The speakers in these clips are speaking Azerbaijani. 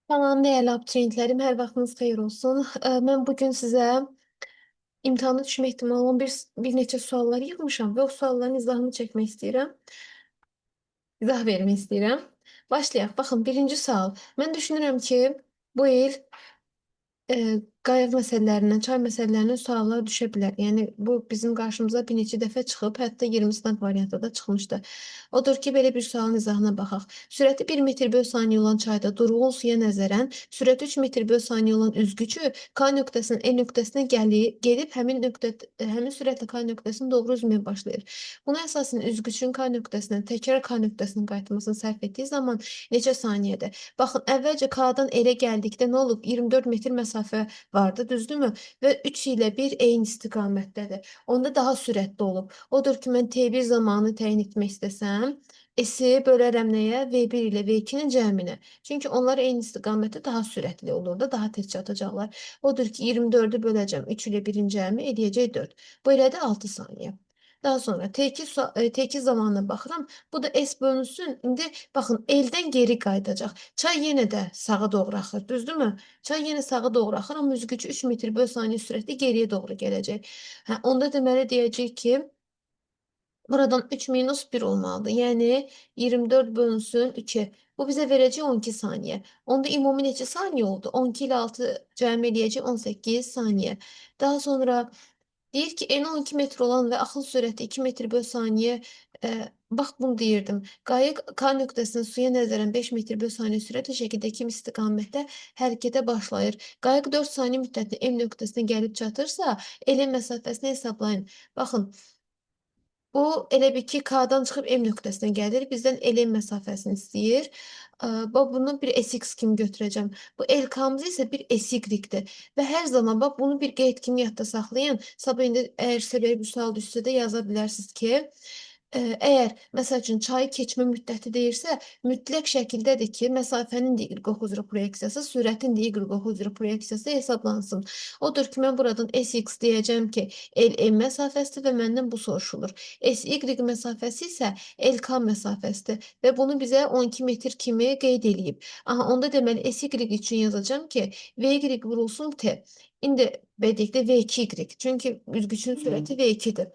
Salam değerli abituriyentlərim, hər vaxtınız xeyir olsun. Mən bugün sizə imtahana düşmə ehtimalı olan bir neçə suallar yığmışam və o sualların izahını çəkmək istəyirəm, izah vermək istəyirəm. Başlayaq. Baxın, birinci sual. Mən düşünürəm ki, bu il qayğı məsələlərindən, çay məsələlərindən suallar düşə bilər. Yəni bu bizim qarşımıza bir neçə dəfə çıxıb, hətta 20 sınaq variantda da çıxmışdı. Odur ki, belə bir sualın izahına baxaq. Sürəti 1 metr böl saniyə olan çayda durğun suya nəzərən, sürəti 3 metr böl saniyə olan üzgücü K nöqtəsindən E nöqtəsinə gedib həmin sürətlə K nöqtəsinin doğru üzməyə başlayır. Buna əsasən üzgücün K nöqtəsindən təkrar K nöqtəsinə qayıtmasını sərf etdiyi zaman neçə saniyədir? Baxın, əvvəlcə K-dan L-ə gəldikdə nə olub? 24 metr məsafə vardı, düzdürmü? Və 3 ilə 1 eyni istiqamətdədir. Onda daha sürətli olub. Odur ki, mən T1 zamanı təyin etmək istəsəm, S-i bölərəm nəyə? V1 ilə V2-nin cəminə. Çünki onlar eyni istiqamətdə daha sürətli olur da, daha tez çatacaqlar. Odur ki, 24-ü böləcəm 3 ilə 1-in cəmi eləyəcək 4. Bu elə də 6 saniyə. Daha sonra T2 zamanına baxıram. Bu da S bölünsün. İndi baxın, eldən geri qayıdacaq. Çay yenə də sağa doğru axır, düzdürmü? Çay yenə sağa doğru axır, amma üzgücü 3 metr böl saniyə sürətlə geriyə doğru gələcək. Hə, onda deməli deyəcək ki, buradan 3 minus 1 olmalıdır. Yəni 24 bölünsün 2. Bu bizə verəcək 12 saniyə. Onda ümumi neçə saniyə oldu? 12 ilə 6 cəmi eləyəcək 18 saniyə. Daha sonra deyir ki, eni 12 metr olan və axıl sürəti 2 metr böl saniyə. Bax bunu deyirdim. Qayıq K nöqtəsindən suya nəzərən 5 metr böl saniyə sürətlə şəkildə kim istiqamətdə hərəkətə başlayır. Qayıq 4 saniyə müddətində M nöqtəsinə gəlib çatırsa, elin məsafəsini hesablayın. Baxın, bu elə bir ki, K-dan çıxıb M nöqtəsinə gəlir. Bizdən elin məsafəsini istəyir. Bax, bunu bir SX kimi götürəcəm. Bu LK-mız isə bir SY-dir. Və hər zaman bax, bunu bir qeyd kimi yadda saxlayın. Sabah indi əgər sizə belə bir sual düşsə də yaza bilərsiniz ki, əgər məsəl üçün çayı keçmə müddəti deyirsə, mütləq şəkildədir ki, məsafənin də y üzrə proyeksiyası, sürətin də y üzrə proyeksiyası hesablansın. Odur ki, mən buradan SX deyəcəm ki, LM məsafəsidir və məndən bu soruşulur. SY məsafəsi isə LK məsafəsidir və bunu bizə 12 metr kimi qeyd eləyib. Aha, onda deməli SY üçün yazacağam ki, VY vurulsun T. İndi bədikdə V2Y, çünki üzgüçün sürəti V2-dir.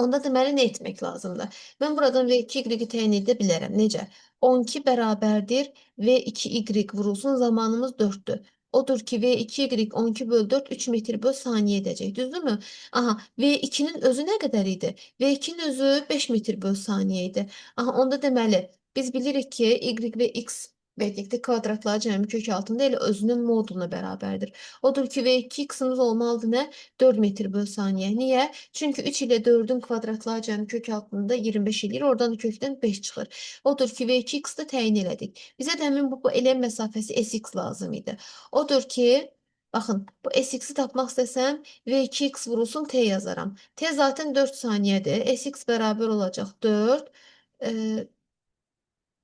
Onda deməli nə etmək lazımdır? Mən buradan V2Y təyin edə bilərəm. Necə? 12 bərabərdir V2Y vurulsun zamanımız 4-dür. Odur ki, V2Y 12 böl 4 3 metr böl saniyə edəcək. Düzdürmü? Aha, V2-nin özü nə qədər idi? V2-nin özü 5 metr böl saniyə idi. Aha, onda deməli, biz bilirik ki, Y və X birlikdə kvadratlar cəmi kök altında elə özünün moduluna bərabərdir. Odur ki, V2X-imiz olmalıdır nə? 4 metr böl saniyə. Niyə? Çünki 3 ilə 4-ün kvadratları cəmi kök altında 25 eləyir. Oradan da kökdən 5 çıxır. Odur ki, V2X-də təyin elədik. Bizə də həmin bu eləm məsafəsi SX lazım idi. Odur ki, baxın, bu SX-i tapmaq istəsəm, V2X vurulsun T yazaram. T zaten 4 saniyədir. SX bərabər olacaq 4.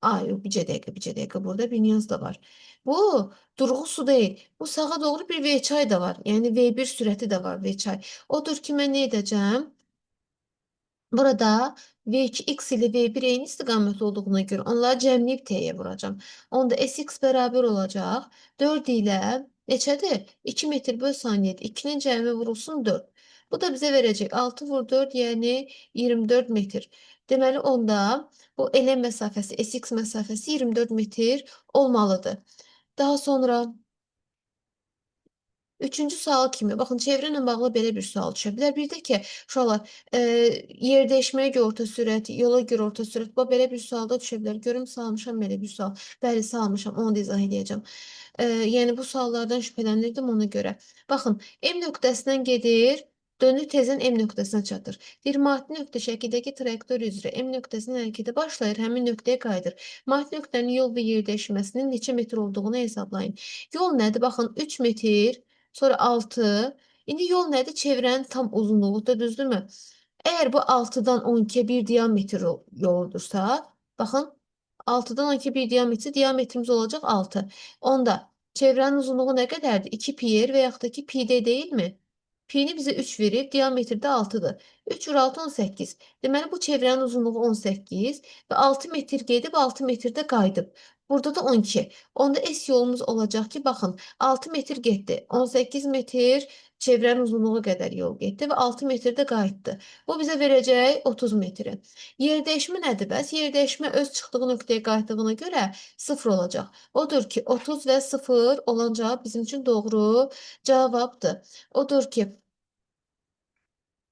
Ay, yok, bir dəqiqə. Burada bir nüans da var. Bu durğu su değil. Bu sağa doğru bir V çay da var. Yani V1 sürəti də var V çay. Odur ki, mən nə edəcəm? Burada V2X ile V1 eyni istiqamətli olduğuna görə onları cəmləyib T'yə vuracağım. Onda SX bərabər olacaq. 4 ilə neçədir? 2 metr böl saniyədir. 2-nin cəmi vurulsun 4. Bu da bizə verəcək 6 vur 4, yəni 24 metr. Deməli, onda bu elem məsafəsi, SX məsafəsi 24 metr olmalıdır. Daha sonra üçüncü sual kimi. Baxın, çevrə ilə bağlı belə bir sual düşə bilər. Bir də ki, uşaqlar, yer dəyişməyə görə orta sürət, yola görə orta sürət. Bax, belə bir sualda düşə bilər. Görüm, salmışam belə bir sual. Bəli, salmışam. Onu da izah edəcəm. Yəni, bu suallardan şübhələnirdim ona görə. Baxın, M nöqtəsindən gedir, dönür tezən M nöqtəsinə çatır. Deyir, maddi nöqtə şəkildəki trayektoriya üzrə M nöqtəsindən hərəkətə başlayır, həmin nöqtəyə qayıdır. Maddi nöqtənin yol və yer dəyişməsinin neçə metr olduğunu hesablayın. Yol nədir? Baxın, 3 metr. Sonra 6. İndi yol nədir? Çevrənin tam uzunluğudur, düzdürmü? Əgər bu 6-dan 12-yə bir diametr yoludursa, baxın, 6-dan 12-yə bir diametrimiz olacaq 6. Onda çevrənin uzunluğu nə qədərdir? 2 pi r və yaxud da ki, pi d deyilmi? Pi-ni bizə 3 verib, diametr də 6-dır. 3 vur 6, 18. Deməli, bu çevrənin uzunluğu 18 və 6 metr gedib, 6 metrdə qayıdıb. Burada da 12. Onda S yolumuz olacaq ki, baxın, 6 metr getdi. 18 metr çevrənin uzunluğu qədər yol getdi və 6 metr də qayıtdı. Bu bizə verəcək 30 metri. Yer dəyişmə nədir bəs? Yer dəyişmə öz çıxdığı nöqtəyə qayıtdığına görə 0 olacaq. Odur ki, 30 və 0 olan cavab bizim üçün doğru cavabdır. Odur ki,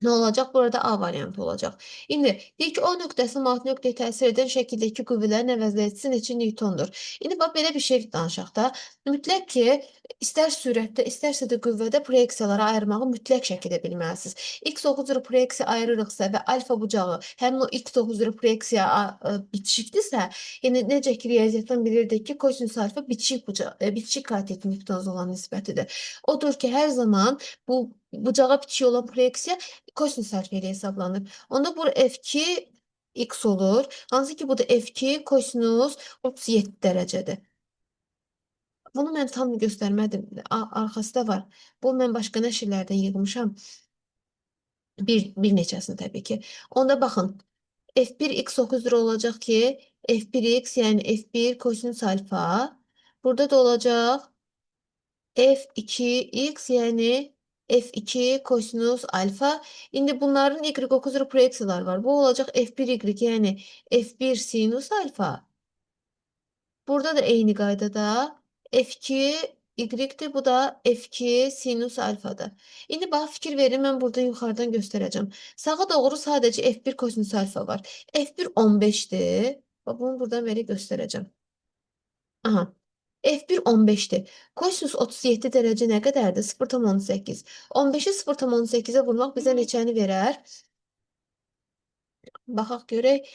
nə olacaq? Burada A variantı olacaq. İndi deyək ki, O nöqtəsi mat nöqtəyə təsir edən şəkildəki qüvvələrin əvəzləyicisi neçə Newtondur? İndi bax belə bir şey danışaq da. Mütləq ki, istər sürətdə, istərsə də qüvvədə proyeksiyaları ayırmağı mütləq şəkildə bilməlisiniz. X9 üzrə proyeksiya ayırırıqsa və alfa bucağı həmin o X9 üzrə proyeksiya bitişikdirsə, yəni necə ki riyaziyyatdan bilirdik ki, kosinus alfa bitişik bucağı, bitişik katet Newton olan nisbətidir. Odur ki, hər zaman bu bucağa bitişik olan proyeksiya kosinus alfa ilə hesablanır. Onda bu F2 x olur. Hansı ki bu da F2 kosinus 37 dərəcədir. Bunu mən tam göstərmədim. Arxası da var. Bu mən başqa nəşrlərdən yığmışam. Bir neçəsini təbii ki. Onda baxın. F1 x9 lira olacaq ki, F1x yəni F1 kosinus alfa. Burada da olacaq F2x yəni F2 kosinus alfa. İndi bunların y9 üzrə proyeksiyalar var. Bu olacaq F1y yəni F1 sinus alfa. Burada da eyni qaydada F2 y-dir, bu da F2 sinus alfadır. İndi bax fikir verin, mən burada yuxarıdan göstərəcəm. Sağa doğru sadəcə F1 kosinus alfa var. F1 15-dir. Bax bunu buradan belə göstərəcəm. Aha. F1 15'ti. Kosinus 37 dərəcə nə qədərdir? 0,18. 15'i 0,18'e vurmaq bizə neçəni verər? Baxaq görək.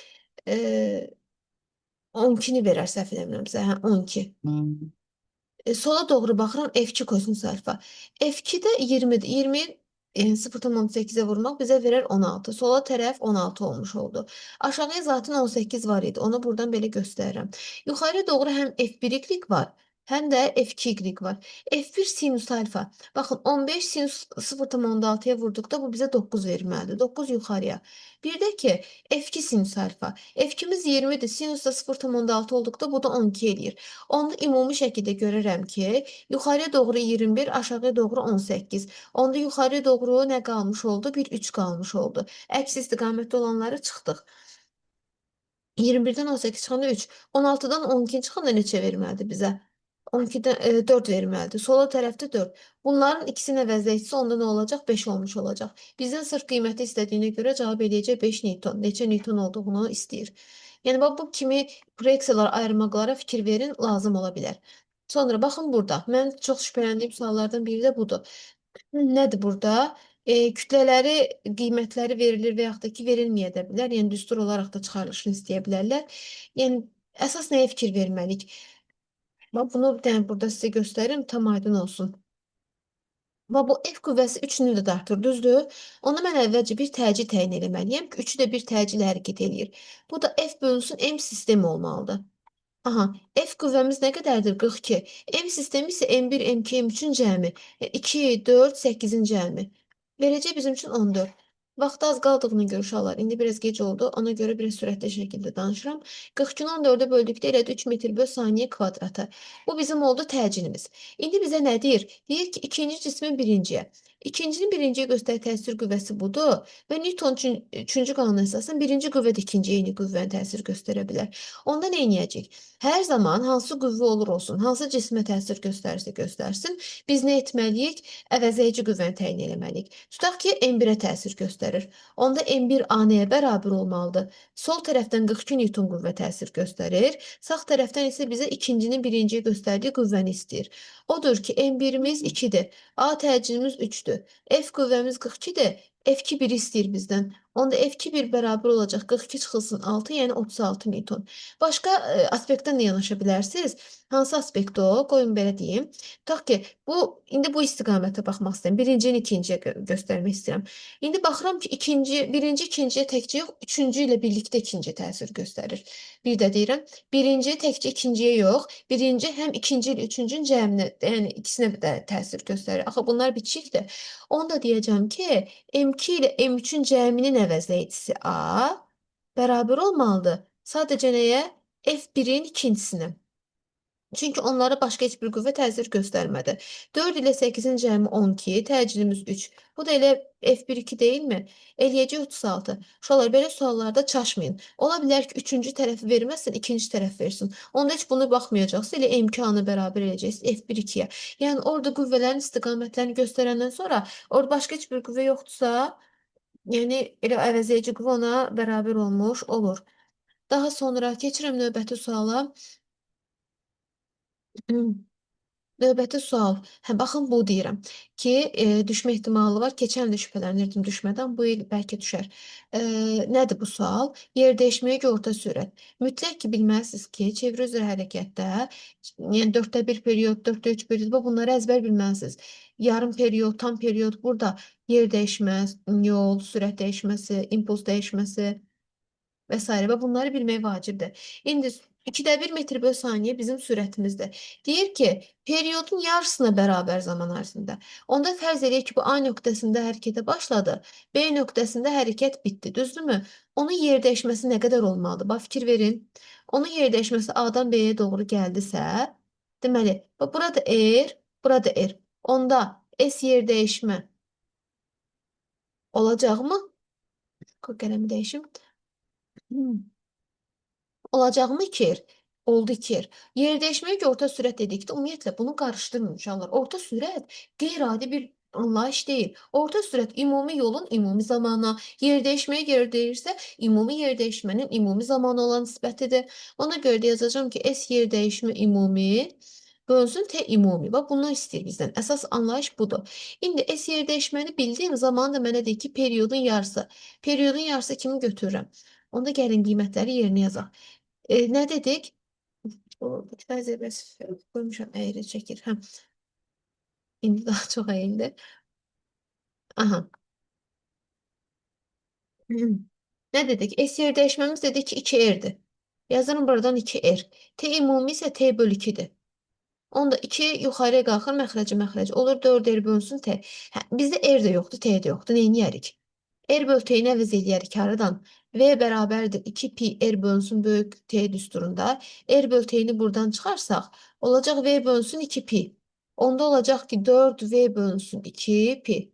12'ni verər səhv eləmirəmsə. Hə, 12. Sola doğru baxıram F2 kosinus alfa. F2-də 20'dir. 20 0,18'e vurmaq bizə verər 16. Sola tərəf 16 olmuş oldu. Aşağıya zaten 18 var idi. Onu buradan belə göstərirəm. Yuxarıya doğru həm F1y var, həm də F2y var. F1 sinus alfa. Baxın 15 sinus 0,6'ya vurduqda bu bizə 9 verməlidir. 9 yuxarıya. Bir də ki F2 sinus alfa. F2'miz 20'dir. Sinus da 0,6 olduqda bu da 12 eləyir. Onu ümumi şəkildə görürəm ki, yuxarıya doğru 21, aşağıya doğru 18. Onda yuxarıya doğru nə qalmış oldu? Bir 3 qalmış oldu. Əks istiqamətdə olanları çıxdıq. 21-dən 18 çıxanda 3. 16-dan 12 çıxanda neçə verməlidir bizə? 12-dən 4 verməlidir. Sola tərəfdə 4. Bunların ikisinin əvəzləyicisi onda nə olacaq? 5 olmuş olacaq. Bizdən sırf qiyməti istədiyinə görə cavab eləyəcək 5 Newton. Neçə Newton olduğunu istəyir. Yəni bu kimi proyeksiyalar ayırmaqlara fikir verin, lazım ola bilər. Sonra baxın burada. Mən çox şübhələndiyim suallardan biri də budur. Nədir burada? Kütlələri, qiymətləri verilir və yaxud da ki, verilməyə də bilər. Yəni, düstur olaraq da çıxarılışını istəyə bilərlər. Yəni, əsas nəyə fikir verməliyik? Bunu bir dənə burada sizə göstərim, tam aydın olsun. Bu F qüvvəsi 3-ünü də dartır, düzdür? Ona mən əvvəlcə bir təcil təyin eləməliyəm ki, 3-ü də bir təcil hərəkət eləyir. Bu da F bölünsün M sistemi olmalıdır. Aha, F qüvvəmiz nə qədərdir? 42. M sistemi isə M1, M2, M3-ün cəmi. 2, 4, 8-in cəmi. Verəcək bizim üçün 14. Vaxtı az qaldığına görə uşaqlar, indi biraz gec oldu. Ona görə biraz sürətli şəkildə danışıram. 42-ni 14-ə böldükdə elədi 3 metr böl saniyə kvadratı. Bu bizim oldu təcilimiz. İndi bizə nə deyir? Deyir ki, ikinci cismin birinciyə. İkincinin birinciyə göstəri təsir qüvvəsi budur və Newton üçüncü qanuna əsasən birinci qüvvə də ikinci eyni qüvvənin təsir göstərə bilər. Onda nə edəcəyik? Hər zaman hansı qüvvə olur olsun, hansı cismə təsir göstərirsə göstərsin, biz nə etməliyik? Əvəzləyici qüvvəni təyin etməliyik. Tutaq ki, M1-ə təsir göstərir. Onda M1 A nəyə bərabər olmalıdır? Sol tərəfdən 42 Newton qüvvə təsir göstərir. Sağ tərəfdən isə bizə ikincinin birinciyə göstərdiyi qüvvəni istəyir. Odur ki, M1-imiz 2-dir. A təcilimiz 3-dür. F qüvvəmiz 42-dir. F2 1 istəyir bizdən. Onda F2 1 bərabər olacaq 42 çıxılsın 6, yəni 36 Newton. Başqa aspektdən də yanaşa bilərsiniz. Hansı aspekt o? Qoyun belə deyim. Tutaq ki, indi bu istiqamətə baxmaq istəyirəm. Birincini ikinciyə göstərmək istəyirəm. İndi baxıram ki, birinci ikinciyə təkcə yox, üçüncü ilə birlikdə ikinci təsir göstərir. Bir də deyirəm, birinci təkcə ikinciyə yox, birinci həm ikinci ilə üçüncünün cəminə, yəni ikisinə də təsir göstərir. Axı bunlar bitişikdir. Onu da deyəcəm ki, M2 ilə M3-ün cəminin əvəzləyicisi A bərabər olmalıdır. Sadəcə nəyə? F1-in ikincisinə. Çünki onlara başqa heç bir qüvvə təsir göstərmədi. 4 ilə 8-in cəmi 12, təcilimiz 3. Bu da elə F1-2 deyilmi? Eləyəcək 36. Uşaqlar, belə suallarda çaşmayın. Ola bilər ki, üçüncü tərəfi verməzsən, ikinci tərəf versin. Onda heç bunu baxmayacaqsınız, elə imkanı bərabər eləyəcəksiniz F1-2-yə. Yəni orada qüvvələrin istiqamətlərini göstərəndən sonra, orada başqa heç bir qüvvə yoxdursa, yəni elə əvəzedici qüvvə ona bərabər olmuş olur. Daha sonra keçirəm növbəti suala. Növbəti sual. Hə, baxın bu deyirəm ki, düşmə ehtimalı var. Keçən il şübhələnirdim düşmədən. Bu il bəlkə düşər. Nədir bu sual? Yer dəyişməyə görə orta sürət. Mütləq ki, bilməlisiniz ki, çevre üzrə hərəkətdə, yəni 1/4 period, 4/3 period, bunları əzbər bilməlisiniz. Yarım period, tam period, burada yer dəyişməz, yol, sürət dəyişməsi, impuls dəyişməsi vesaire və bunları bilmək vacibdir. İndi 2də 1 metr bölü saniyə bizim sürətimizdir. Deyir ki, periyodun yarısına bərabər zaman ərzində. Onda fərz edək ki, bu A nöqtəsində hərəkətə başladı, B nöqtəsində hərəkət bitdi, düzdürmü? Onun yer dəyişməsi nə qədər olmalıdır? Bax, fikir verin. Onun yer dəyişməsi A-dan B-yə doğru gəldisə, deməli, burada R, burada R. Onda S yer dəyişmə olacaqmı? Qələmi dəyişim. Olacaqmı 2R? Oldu 2R. Yer dəyişməyə görə orta sürət dedikdə ümumiyyətlə bunu qarışdırmayın uşaqlar. Orta sürət qeyri-adi bir anlayış deyil. Orta sürət ümumi yolun ümumi zamana, yer dəyişməyə görə deyirsə, ümumi yer dəyişmənin ümumi zamanı olan nisbətidir. Ona görə də yazacağam ki, S yer dəyişmə ümumi bölünsün T ümumi. Bax, bunu istəyir bizdən. Əsas anlayış budur. İndi S yer dəyişməni bildiyim zaman da mənə deyir ki, periyodun yarısı. Periyodun yarısı kimi götürürəm. Onda gəlin qiymətləri yerinə yazaq. Nə dedik? O bəzi bəs qoymuşam əyri çəkir. Hə, indi daha çox əyildi. Aha. Nə dedik? S yer dəyişməmiz dedik ki 2R'dir. Yazırım buradan 2R. T ümumi isə T bölü 2-dir. Onda 2 yuxarıya qalxır, məxrəci. Olur 4R bölünsün T. Hə, bizdə R də yoxdur, T də yoxdur. Neyniyərik? R bölü T'ni əvəz eləyərik haradan? V bərabərdir 2 pi R bölünsün böyük T düsturunda. R bölü T'ni buradan çıxarsaq, olacaq V bölünsün 2 pi. Onda olacaq ki 4V bölünsün 2 pi.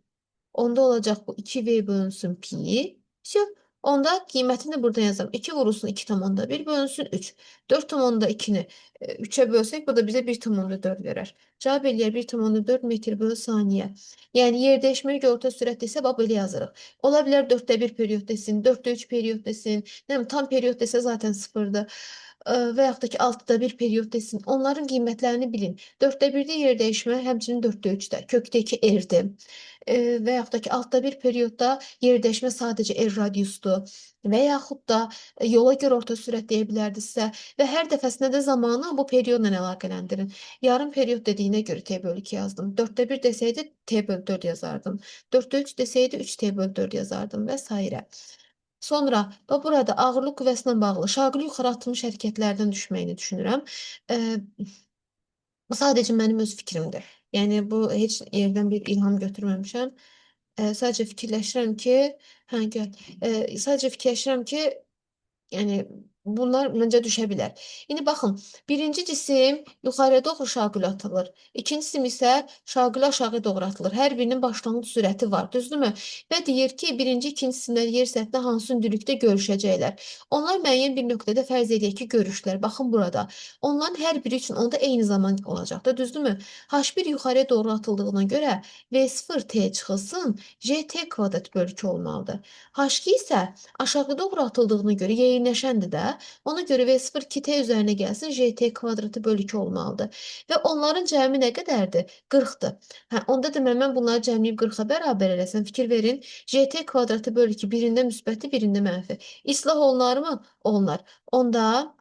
Onda olacaq bu 2V bölünsün pi. Все. Onda qiymətini də buradan yazalım. 2 vurulsun 2,1 bölünsün 3. 4,2-ni 3-ə bölsək, bu da bizə 1,4 verər. Cavab eləyər 1,4 metr bölü saniyə. Yəni yer dəyişməyə görə orta sürət desə, bax belə yazırıq. Ola bilər 4də 1 periyod desin, 4də 3 periyod desin, nə bilim, tam periyod desə zaten sıfırdır. Və yaxud da ki 6da 1 periyod desin. Onların qiymətlərini bilin. 4də 1-də yer dəyişmə, həmçinin 4də 3-də. Kökdə 2 R-dir. Və yaxud da ki 6da 1 periodda yer dəyişmə sadəcə R radiusdur. Və yaxud da yola görə orta sürət deyə bilərdinizsə və hər dəfəsində də zamanı bu periodla əlaqələndirin. Yarım period dediyinə görə T bölü 2 yazdım. 4də 1 desəydi T bölü 4 yazardım. 4də 3 desəydi 3T bölü 4 yazardım və s. Sonra burada ağırlıq qüvvəsinə bağlı şaquli yuxarı atılmış hərəkətlərdən düşməyini düşünürəm. Bu sadəcə mənim öz fikrimdir. Yəni bu heç yerdən bir ilham götürməmişəm. Sadəcə fikirləşirəm ki, hə, gəl. Sadəcə fikirləşirəm ki, yəni bunlar məncə düşə bilər. İndi baxın, birinci cisim yuxarıya doğru şaqül atılır. İkinci cisim isə şaqül aşağı doğru atılır. Hər birinin başlanğıc sürəti var, düzdürmü? Və deyir ki, birinci, ikinci cisimlər yer səthində hansı hündürlükdə görüşəcəklər. Onlar müəyyən bir nöqtədə fərz edək ki, görüşlər. Baxın burada. Onların hər biri üçün onda eyni zaman olacaq da, düzdürmü? H1 yuxarıya doğru atıldığına görə V0 T çıxılsın, JT kvadrat bölü 2 olmalıdır. H2 isə aşağı doğru atıldığına görə yeyinləşəndir də. Ona görə V0 2T üzərinə gəlsin, JT kvadratı bölü 2 olmalıdır. Və onların cəmi nə qədərdir? 40-dır. Hə, onda deməli mən bunları cəmləyib 40-a bərabər eləsəm, fikir verin. JT kvadratı bölü 2 birində müsbətli, birində mənfi. İslah olunarmı? Olunar. Onda,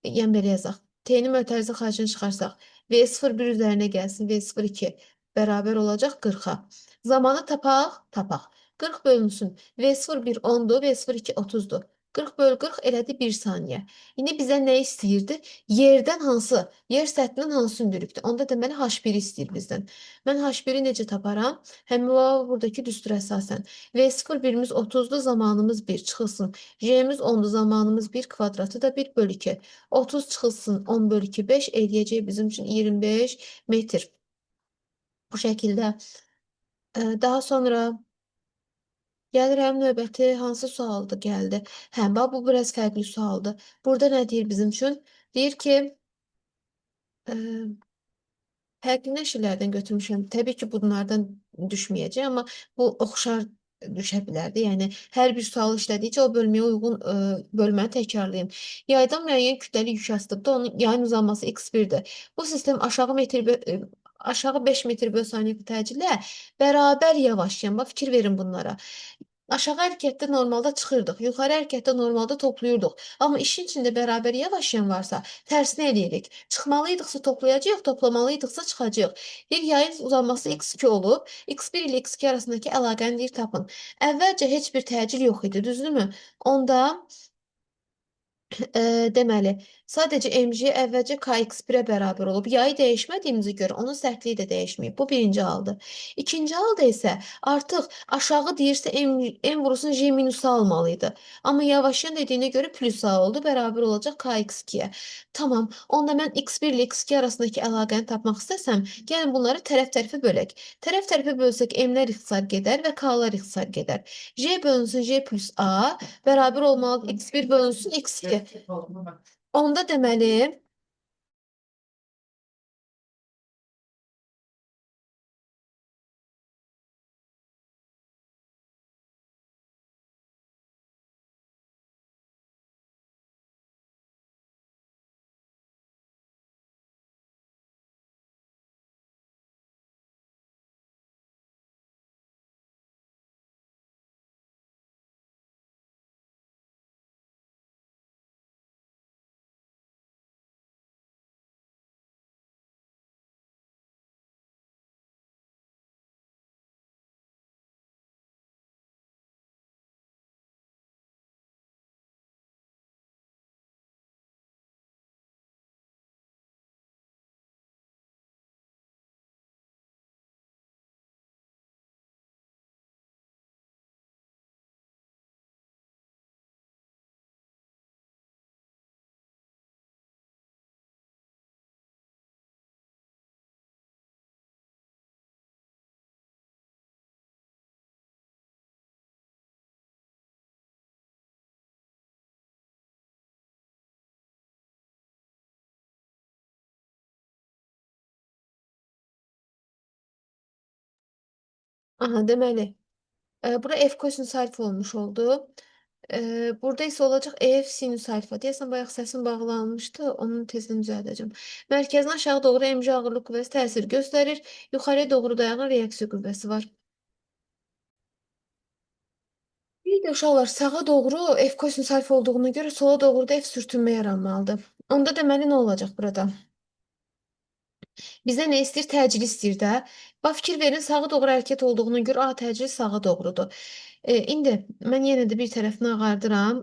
yəni belə yazaq. T-ni mötərizə xaricini çıxarsaq, V0 1 üzərinə gəlsin, V0 2 bərabər olacaq 40-a. Zamanı tapaq, tapaq. 40 bölünsün. V0 1 10-dur, V0 2 30-dur. 40 bölü 40 elədi 1 saniyə. İndi bizə nə istəyirdi? Yerdən hansı, yer səthindən hansı hündürlükdə? Onda deməli H1-i istəyir bizdən. Mən H1-i necə taparam? Həmin o buradakı düstura əsasən. V0 birimiz 30-dur, zamanımız 1 çıxılsın. J'miz 10-dur, zamanımız 1, kvadratı da 1 bölü 2. 30 çıxılsın 10 bölü 2, 5 eləyəcək bizim üçün 25 metr. Bu şəkildə. Daha sonra gəlirəm növbəti hansı sualdır gəldi. Hə, bax bu biraz fərqli sualdır. Burada nə deyir bizim üçün? Deyir ki, e, fərqli nəşrlərdən götürmüşəm. Təbii ki, bunlardan düşməyəcək, amma bu oxşar düşə bilərdi. Yəni hər bir sual işlədikcə o bölməyə uyğun bölməni təkrarlayım. Yayda müəyyən kütləli yük astıqda onun yayın uzanması x1-dir. Bu sistem aşağı 5 metr bölü saniyə təcillə bərabər yavaşlayan. Bax fikir verin bunlara. Aşağı hərəkətdə normalda çıxırdıq, yuxarı hərəkətdə normalda toplayırdıq. Amma işin içində bərabər yavaşlayan varsa, tərsini eləyirik. Çıxmalıydıqsa toplayacağıq, toplamalıydıqsa çıxacağıq. Bir yayın uzanması x2 olub, x1 ilə x2 arasındakı əlaqəni deyir tapın. Əvvəlcə heç bir təcil yox idi, düzdürmü? Onda deməli, sadəcə mg əvvəlcə kx1-ə bərabər olub. Yayı dəyişmədiyimizə görə onun sərtliyi də dəyişməyib. Bu birinci haldır. İkinci halda isə artıq aşağı deyirsə m vurulsun j minusu almalıydı. Amma yavaşlayan dediyinə görə plus a oldu. Bərabər olacaq kx2-yə. Tamam. Onda mən x1 ilə x2 arasındakı əlaqəni tapmaq istəsəm, gəlin bunları tərəf-tərəfə bölək. Tərəf-tərəfə bölsək m-lər ixtisar gedər və k-lar ixtisar gedər. J bölünsün j plus a bərabər olmalıdır x1 bölünsün x2. Onda deməli, aha deməli, bura f kosinus alfa olmuş oldu. Burada isə olacaq EF sinüs alfa. Deyəsən bayaq səsim bağlanmışdı. Onun tezini düzəldəcəm. Mərkəzdən aşağı doğru mc ağırlıq kütləsi təsir göstərir. Yuxarıya doğru dayanan reaksiya qüvvəsi var. Bir də uşaqlar sağa doğru F kosinus alfa olduğuna görə sola doğru da F sürtünmə yaranmalıdır. Onda deməli nə olacaq burada? Bizə nə istəyir? Təcili istəyir də. Bax fikir verin, sağa doğru hərəkət olduğuna görə A təcili sağa doğrudur. İndi mən yenə də bir tərəfini ağardıram.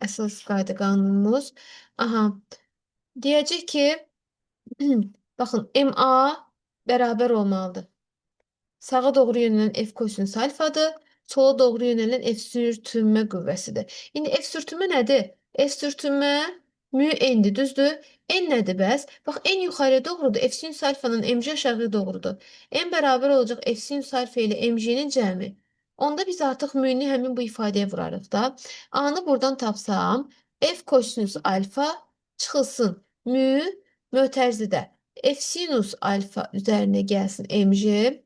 Əsas qayda qanunumuz. Aha. Deyəcək ki, baxın, MA bərabər olmalıdır. Sağa doğru yönələn F kosinus alfadır. Sola doğru yönələn F sürtünmə qüvvəsidir. İndi F sürtünmə nədir? F sürtünmə mü n'dir, düzdür? N nədir bəs? Bax, n yuxarıya doğrudur. F sinüs alfanın mc aşağıya doğrudur. N bərabər olacaq F sinüs alfa ilə mc'nin cəmi. Onda biz artıq mü'nü həmin bu ifadəyə vurarıq da. A-nı buradan tapsam, F kosinüs alfa çıxılsın. Mü mötərzidə. F sinüs alfa üzərinə gəlsin mc.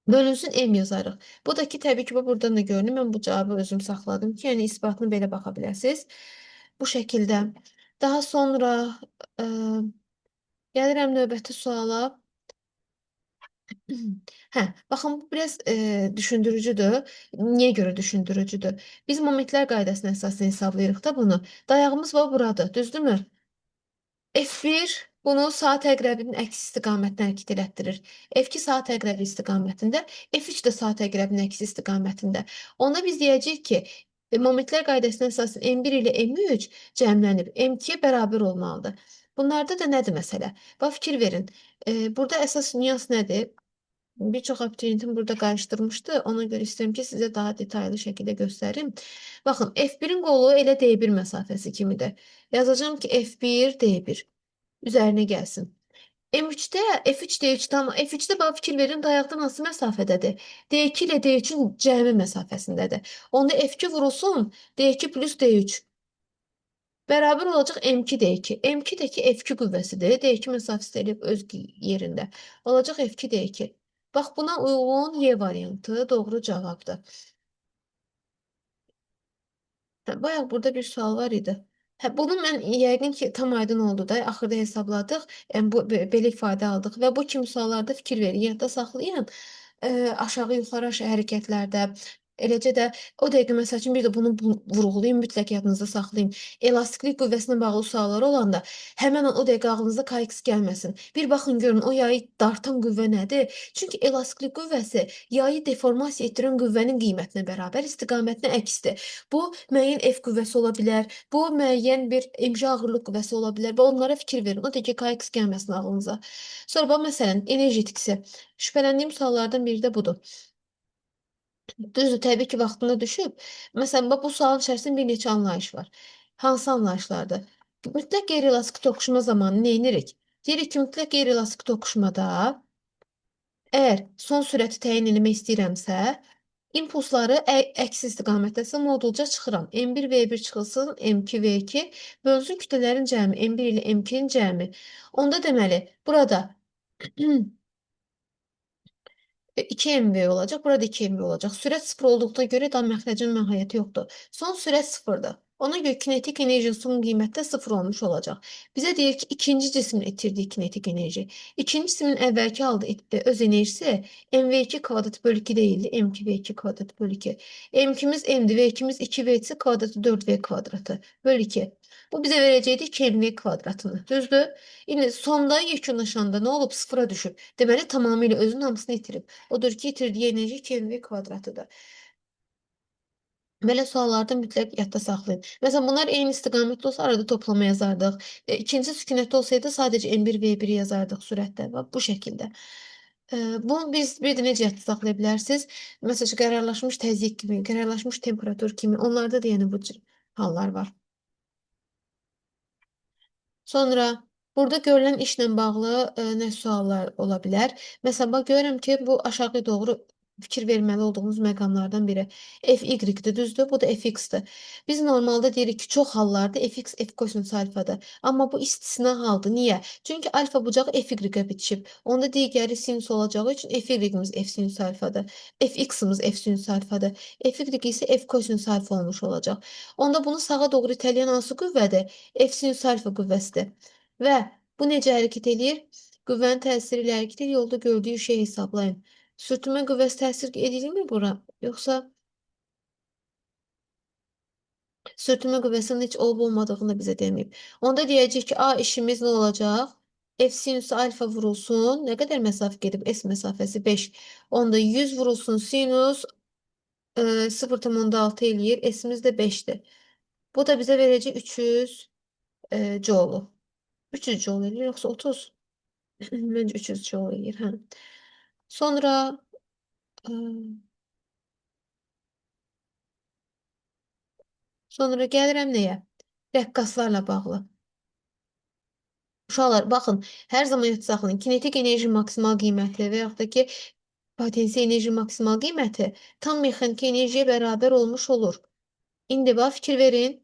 Bölünsün M yazarıq. Bu da ki, təbii ki, buradan da görünür. Mən bu cavabı özüm saxladım ki, yəni isbatını belə baxa bilərsiniz. Bu şəkildə. Daha sonra ə, gəlirəm növbəti suala. Hə, baxın, bu biraz düşündürücüdür. Niyə görə düşündürücüdür? Biz momentlər qaydasına əsasən hesablayırıq da bunu. Dayağımız var buradır, düzdürmü? F1 bunu saat əqrəbinin əks istiqamətində hərəkət elətdirir. F2 saat əqrəbi istiqamətində, F3 də saat əqrəbinin əks istiqamətində. Onda biz deyəcəyik ki, Momentlər qaydasına əsasən M1 ilə M3 cəmlənib M2-yə bərabər olmalıdır. Bunlarda da nədir məsələ? Bax fikir verin. Burada əsas nüans nədir? Bir çox abituriyentim burada qarışdırmışdı. Ona görə istəyirəm ki, sizə daha detallı şəkildə göstərim. Baxın, F1-in qolu elə D1 məsafəsi kimidir. Yazacağım ki, F1 D1 üzərinə gəlsin. M3-də F3 D3 tam F3-də bax fikir verin dayaqdan hansı məsafədədir? D2 ilə D3-ün cəmi məsafəsindədir. Onda F2 vurulsun D2 plus D3 bərabər olacaq M2 D2. M2-dəki F2 qüvvəsidir. D2 məsafəsi eləyib öz yerində. Olacaq F2 D2. Bax buna uyğun Y variantı doğru cavabdır. Bayaq burada bir sual var idi. Bunu mən yəqin ki, tam aydın oldu da, axırda hesabladıq, yəni belə ifadə aldıq və bu kimi suallarda fikir verin, yadda saxlayın. Aşağı-yuxarı hərəkətlərdə, eləcə də o dəqiqə məsəl üçün bir də bunu vurğulayın, mütləq yadınızda saxlayın. Elastiklik qüvvəsinə bağlı suallar olanda həmin o dəqiqə ağlınıza KX gəlməsin. Bir baxın görün o yayı dartan qüvvə nədir? Çünki elastiklik qüvvəsi yayı deformasiya etdirən qüvvənin qiymətinə bərabər, istiqamətinə əksdir. Bu müəyyən F qüvvəsi ola bilər, bu müəyyən bir MC ağırlıq qüvvəsi ola bilər və onlara fikir verin. O dəqiqə KX gəlməsin ağlınıza. Sonra bax məsələn enerjetiksi. Şübhələndiyim suallardan biri də budur. Düzdür, təbii ki, vaxtında düşüb. Məsələn, bax bu sualın içərisində bir neçə anlayış var. Hansı anlayışlardır? Mütləq qeyri-elastik toqquşma zamanı nə edirik? Deyirik ki, mütləq qeyri-elastik toqquşmada əgər son sürəti təyin etmək istəyirəmsə, impulsları əks istiqamətdəsə modulca çıxıram. M1 V1 çıxılsın, M2 V2 bölünsün kütlələrin cəmi M1 ilə M2-nin cəmi. Onda deməli, burada 2 MV olacaq. Burada 2 MV olacaq. Sürət 0 olduğuna görə daha məxrəcin məhiyyəti yoxdur. Son sürət 0-dır. Ona görə kinetik enerjinin son qiymətdə 0 olmuş olacaq. Bizə deyir ki, ikinci cismin itirdiyi kinetik enerji. İkinci cismin əvvəlki aldığı öz enerjisi mv2 kvadrat bölü 2 deyildi. m2v2 kvadrat bölü 2. m2'miz m'dir, v2'miz 2v2 kvadratı 4v kvadratı bölü 2. Bu bizə verəcəkdi 2mv kvadratını. Düzdür? İndi sonda yekunlaşanda nə olub? Sıfıra düşüb. Deməli, tamamilə özünün hamısını itirib. Odur ki, itirdiyi enerji 2mv kvadratıdır. Belə suallarda mütləq yadda saxlayın. Məsələn, bunlar eyni istiqamətdə olsa arada toplama yazardıq. İkinci sükunətdə olsaydı sadəcə M1V1 yazardıq sürətdə və bu şəkildə. Bunu biz bir də necə yadda saxlaya bilərsiniz? Məsələn, qərarlaşmış təzyiq kimi, qərarlaşmış temperatur kimi onlarda da yəni bu cür hallar var. Sonra burada görülən işlə bağlı nə suallar ola bilər? Məsələn, bax görürəm ki, bu aşağı doğru fikir verməli olduğumuz məqamlardan biri FY-dir, düzdür? Bu da FX-dir. Biz normalda deyirik ki, çox hallarda FX F kosinus alfadır. Amma bu istisna haldır. Niyə? Çünki alfa bucağı FY-ə bitişib. Onda digəri sinus olacağı üçün FY-imiz F sinus alfadır. FX-imiz F sinus alfadır. FY isə F kosinus alfa olmuş olacaq. Onda bunu sağa doğru itələyən hansı qüvvədir? F sinus alfa qüvvəsidir. Və bu necə hərəkət eləyir? Qüvvənin təsiri ilə hərəkət edir, yolda gördüyü şeyi hesablayın. Sürtünmə qüvvəsi təsir edilmir bura? Yoxsa sürtünmə qüvvəsinin heç olub-olmadığını da bizə deməyib. Onda deyəcək ki, A işimiz nə olacaq? F sinüs alfa vurulsun. Nə qədər məsafə gedib? S məsafəsi 5. Onda 100 vurulsun sinüs 0,6 eləyir. S-imiz də 5'dir. Bu da bizə verəcək 300 joule. 300 joule eləyir, yoxsa 30? Məncə 300 joule eləyir, hə. Sonra gəlirəm nəyə? Rəqqaslarla bağlı. Uşaqlar, baxın, hər zaman yadda saxlayın. Kinetik enerji maksimal qiyməti və yaxud da ki, potensial enerji maksimal qiyməti tam mexaniki enerjiyə bərabər olmuş olur. İndi bax, fikir verin.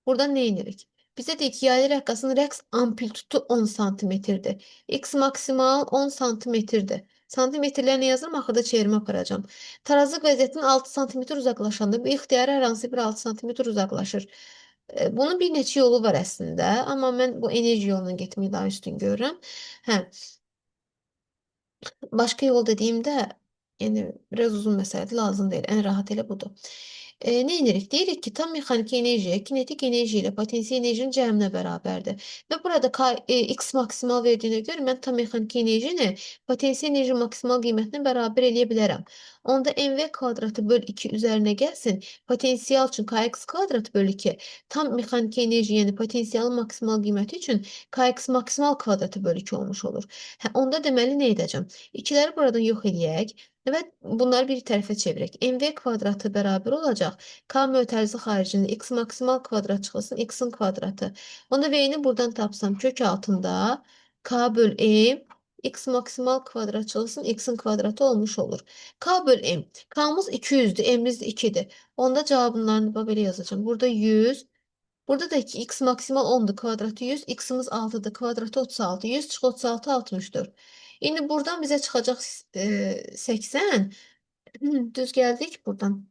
Buradan nə edirik? Bizə deyik ki, yaylı rəqqasının rəqs amplitudu 10 santimetrdir. X maksimal 10 santimetrdir. Santimetrlərini yazıram, axırda çevirmə aparacağım. Tarazlıq vəziyyətinin 6 santimetr uzaqlaşanda bu ixtiyarı hər hansı bir 6 santimetr uzaqlaşır. Bunun bir neçə yolu var əslində, amma mən bu enerji yoluna getməyi daha üstün görürəm. Hə, başqa yol dediyimdə, yəni biraz uzun məsələdir, lazım deyil. Ən rahat elə budur. Ne edirik? Deyirik ki tam mexaniki enerjiyə kinetik enerji ilə potansial enerjinin cəminə bərabərdir. Və burada x maksimal verdiyinə görə mən tam mexaniki enerjini potansial enerji maksimal qiymətinə bərabər eləyə bilərəm. Onda mv kvadratı böl 2 üzərinə gəlsin. Potensial üçün kx kvadratı böl 2. Tam mexaniki enerji, yəni potensialın maksimal qiyməti üçün kx maksimal kvadratı böl 2 olmuş olur. Hə, onda deməli nə edəcəm? 2-ləri buradan yox eləyək. Və bunları bir tərəfə çevirək. MV kvadratı bərabər olacaq. K mötərizə xaricində x maksimal kvadrat çıxılsın, x-in kvadratı. Onda V-ni buradan tapsam kök altında K böl M x maksimal kvadrat çıxılsın, x-in kvadratı olmuş olur. K böl M. K-mız 200'dür, M-miz də 2-dir. Onda cavablarını belə yazacağım. Burada 100. Burada da ki x maksimal 10'du, kvadratı 100, x'imiz 6'dır, kvadratı 36, 100 çıx 36, 64. İndi buradan bizə çıxacaq 80. Düz gəldik buradan.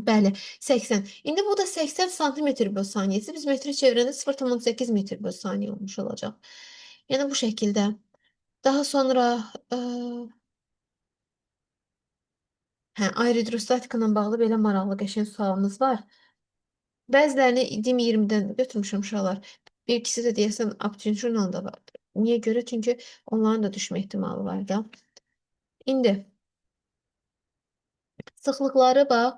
Bəli, 80. İndi bu da 80 santimetr böl saniyəsi. Biz metrə çevirəndə 0,8 metr böl saniyə olmuş olacaq. Yəni bu şəkildə. Daha sonra aerodrostatika ilə bağlı belə maraqlı qəşəng sualımız var. Bəzilərini DİM 20-dən götürmüşəm uşaqlar. Bir ikisi də deyəsən Aptun jurnalında vardır. Niyə görə? Çünki onların da düşmə ehtimalı var da. İndi sıxlıqları bax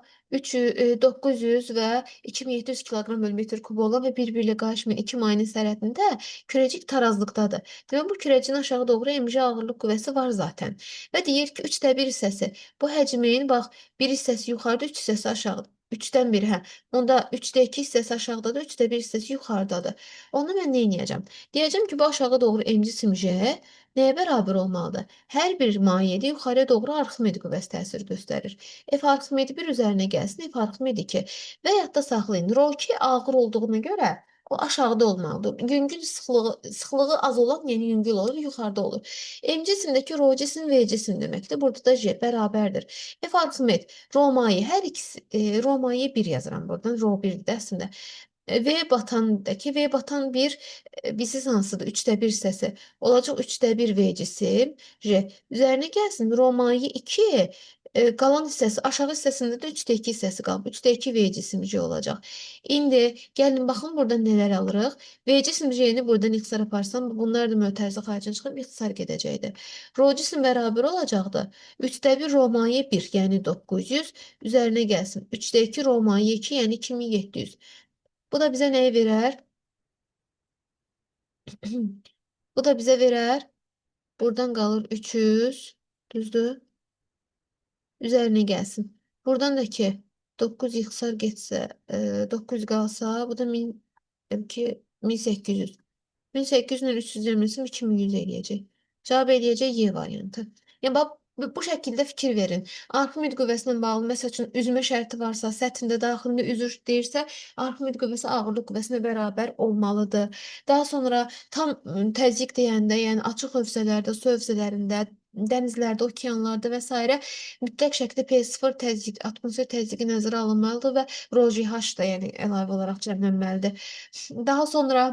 900 və 2700 kiloqram bölü metr kub olan və bir-biri ilə qarışmayan iki mayenin sərhədində kürəcik tarazlıqdadır. Demək bu kürəciyin aşağı doğru mc ağırlıq qüvvəsi var zaten. Və deyir ki 3də 1 hissəsi bu həcmin bax bir hissəsi yuxarıda, 3 hissəsi aşağıda. 3-dən 1, hə. Onda 3də 2 hissəsi aşağıdadır, 3də 1 hissəsi yuxarıdadır. Onu mən nə edəcəm? Deyəcəm ki, bu aşağı doğru mc simc nəyə bərabər olmalıdır? Hər bir mayedə yuxarıya doğru Arximed qüvvəsi təsir göstərir. F Arximedi 1 üzərinə gəlsin, F Arximedi 2. Və yadda saxlayın, ρ2 ağır olduğuna görə o aşağıda olmalıdır. Yüngül sıxlığı az olan, yəni yüngül olur, yuxarıda olur. M cisimdəki ρ cisim V cisim deməkdir. Burada da J bərabərdir. F Arximed, ρ maye hər ikisi ρ maye 1 yazıram buradan. ρ1-dir əslində. V batandakı V batan bir bizi hansıdır? 3də 1 hissəsi. Olacaq 3də 1 V cisim. J. Üzərinə gəlsin. Romayı 2. Qalan hissəsi aşağı hissəsində də 3də 2 hissəsi qalıb. 3də 2 V cisim J olacaq. İndi gəlin baxın buradan nələr alırıq. V cisim J-ni buradan ixtisar aparsam bunlar da mötərizə xaricində çıxıb ixtisar gedəcəkdir. Rho cisim bərabər olacaqdı. 3də 1 Romayı 1, yəni 900 üzərinə gəlsin. 3də 2 Romayı 2, yəni 2700. Bu da bizə nəyi verər? Bu da bizə verər. Buradan qalır 300. Düzdür? Üzərinə gəlsin. Buradan da ki 9 ixtisar getsə, 9 qalsa, bu da 1800. 1800 ilə 300 cəmləsim 2100 eləyəcək. Cavab eləyəcək Y variantı. Yəni, bax, bu şəkildə fikir verin. Arximed qüvvəsinə bağlı, məsəl üçün, üzmə şərti varsa, səthində daxilində üzür deyirsə, Arximed qüvvəsi ağırlıq qüvvəsinə bərabər olmalıdır. Daha sonra tam təzyiq deyəndə, yəni açıq hövzələrdə, su hövzələrində, dənizlərdə, okeanlarda və s. mütləq şəkildə P0 təzyiq, atmosfer təzyiqi nəzərə alınmalıdır və ROJH da yəni əlavə olaraq cəmlənməlidir. Daha sonra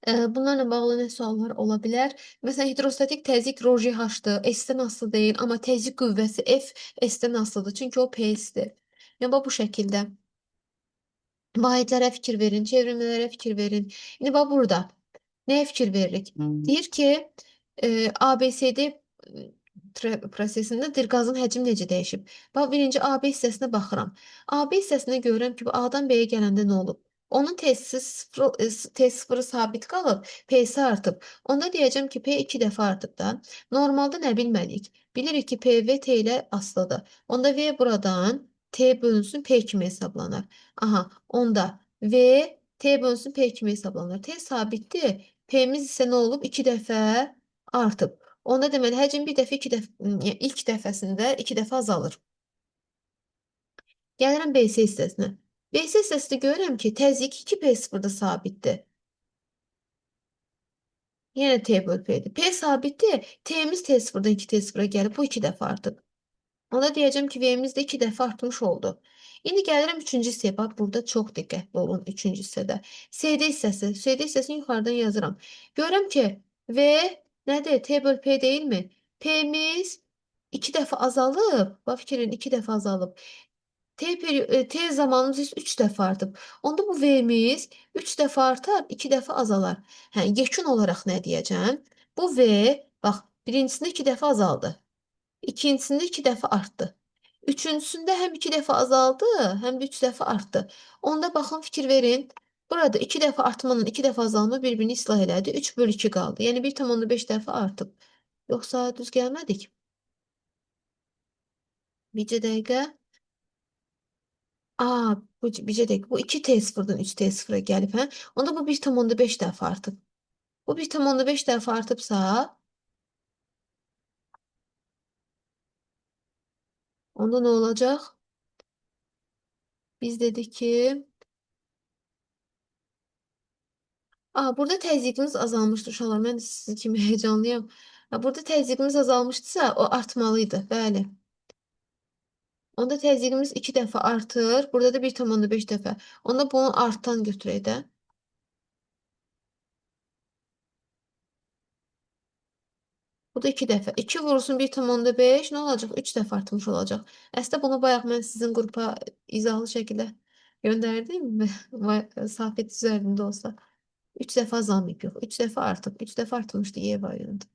bunlarla bağlı nə suallar ola bilər? Məsələn, hidrostatik təzyiq ρJH-dır, S-dən asılı deyil, amma təzyiq qüvvəsi F S-dən asılıdır, çünki o PS-dir. Yəni, bu şəkildə. Vahidlərə fikir verin, çevrilmələrə fikir verin. İndi, bax, burada nəyə fikir veririk? Deyir ki, ABCD prosesində qazın həcmi necə dəyişib? Bax, birinci AB hissəsinə baxıram. AB hissəsində görürəm ki, bu A-dan B-yə gələndə nə olub? Onun T0 sabit qalıb, P-si artıb. Onda deyəcəm ki, P 2 dəfə artıb da. Normalda nə bilməliyik? Bilirik ki, PV T ilə asılıdır. Onda V buradan T bölünsün P kimi hesablanır. Aha, onda V T bölünsün P kimi hesablanır. T sabitdir. P'miz isə nə olub? 2 dəfə artıb. Onda deməli, həcm bir dəfə, ilk dəfəsində 2 dəfə azalır. Gəlirəm BC hissəsinə. BC hissəsində görürəm ki, təzyiq 2P0-da sabitdir. Yenə T böl P'dir. P sabitdir. T'miz T0-dan 2T0-a gəlib, bu 2 dəfə artıb. Onda deyəcəm ki, V'miz də 2 dəfə artmış oldu. İndi gəlirəm 3-cü hissəyə. Bax, burada çox diqqətli olun 3-cü hissədə. CD hissəsi. CD hissəsini yuxarıdan yazıram. Görürəm ki, V nədir? T böl P deyilmi? P'miz iki dəfə azalıb, bax fikrin iki dəfə azalıb. T zamanımız isə 3 dəfə artıb. Onda bu V-miz 3 dəfə artar, 2 dəfə azalar. Hə, yekun olaraq nə deyəcəm? Bu V, bax, birincisində 2 dəfə azaldı. İkincisində 2 dəfə artdı. Üçüncüsündə həm 2 dəfə azaldı, həm də 3 dəfə artdı. Onda baxın, fikir verin. Burada 2 dəfə artmanın 2 dəfə azalma bir-birini islah elədi. 3/2 qaldı. Yəni 1,5 dəfə artıb. Yoxsa düz gəlmədik? Bircə dəqiqə. Aa, bu bircə dəqiqə. Bu 2T0-dan 3T0-a gəlib, hə? Onda bu 1,5 dəfə artıb. Bu 1,5 dəfə artıbsa, onda nə olacaq? Biz dedik ki, burada təzyiqimiz azalmışdı uşaqlar. Mən də sizin kimi heyecanlıyam. Burada təzyiqimiz azalmışdısa, o artmalıydı. Bəli. Onda təzyiqimiz 2 dəfə artır. Burada da 1,5 dəfə. Onda bunu artdan götürək də. Bu da 2 dəfə. 2 vurulsun 1,5 nə olacaq? 3 dəfə artmış olacaq. Əslində bunu bayaq mən sizin qrupa izahlı şəkildə göndərdim mi? Safiyet üzərində olsa. 3 dəfə azalmayıb yox. 3 dəfə artıb. 3 dəfə artmışdı Y variantı.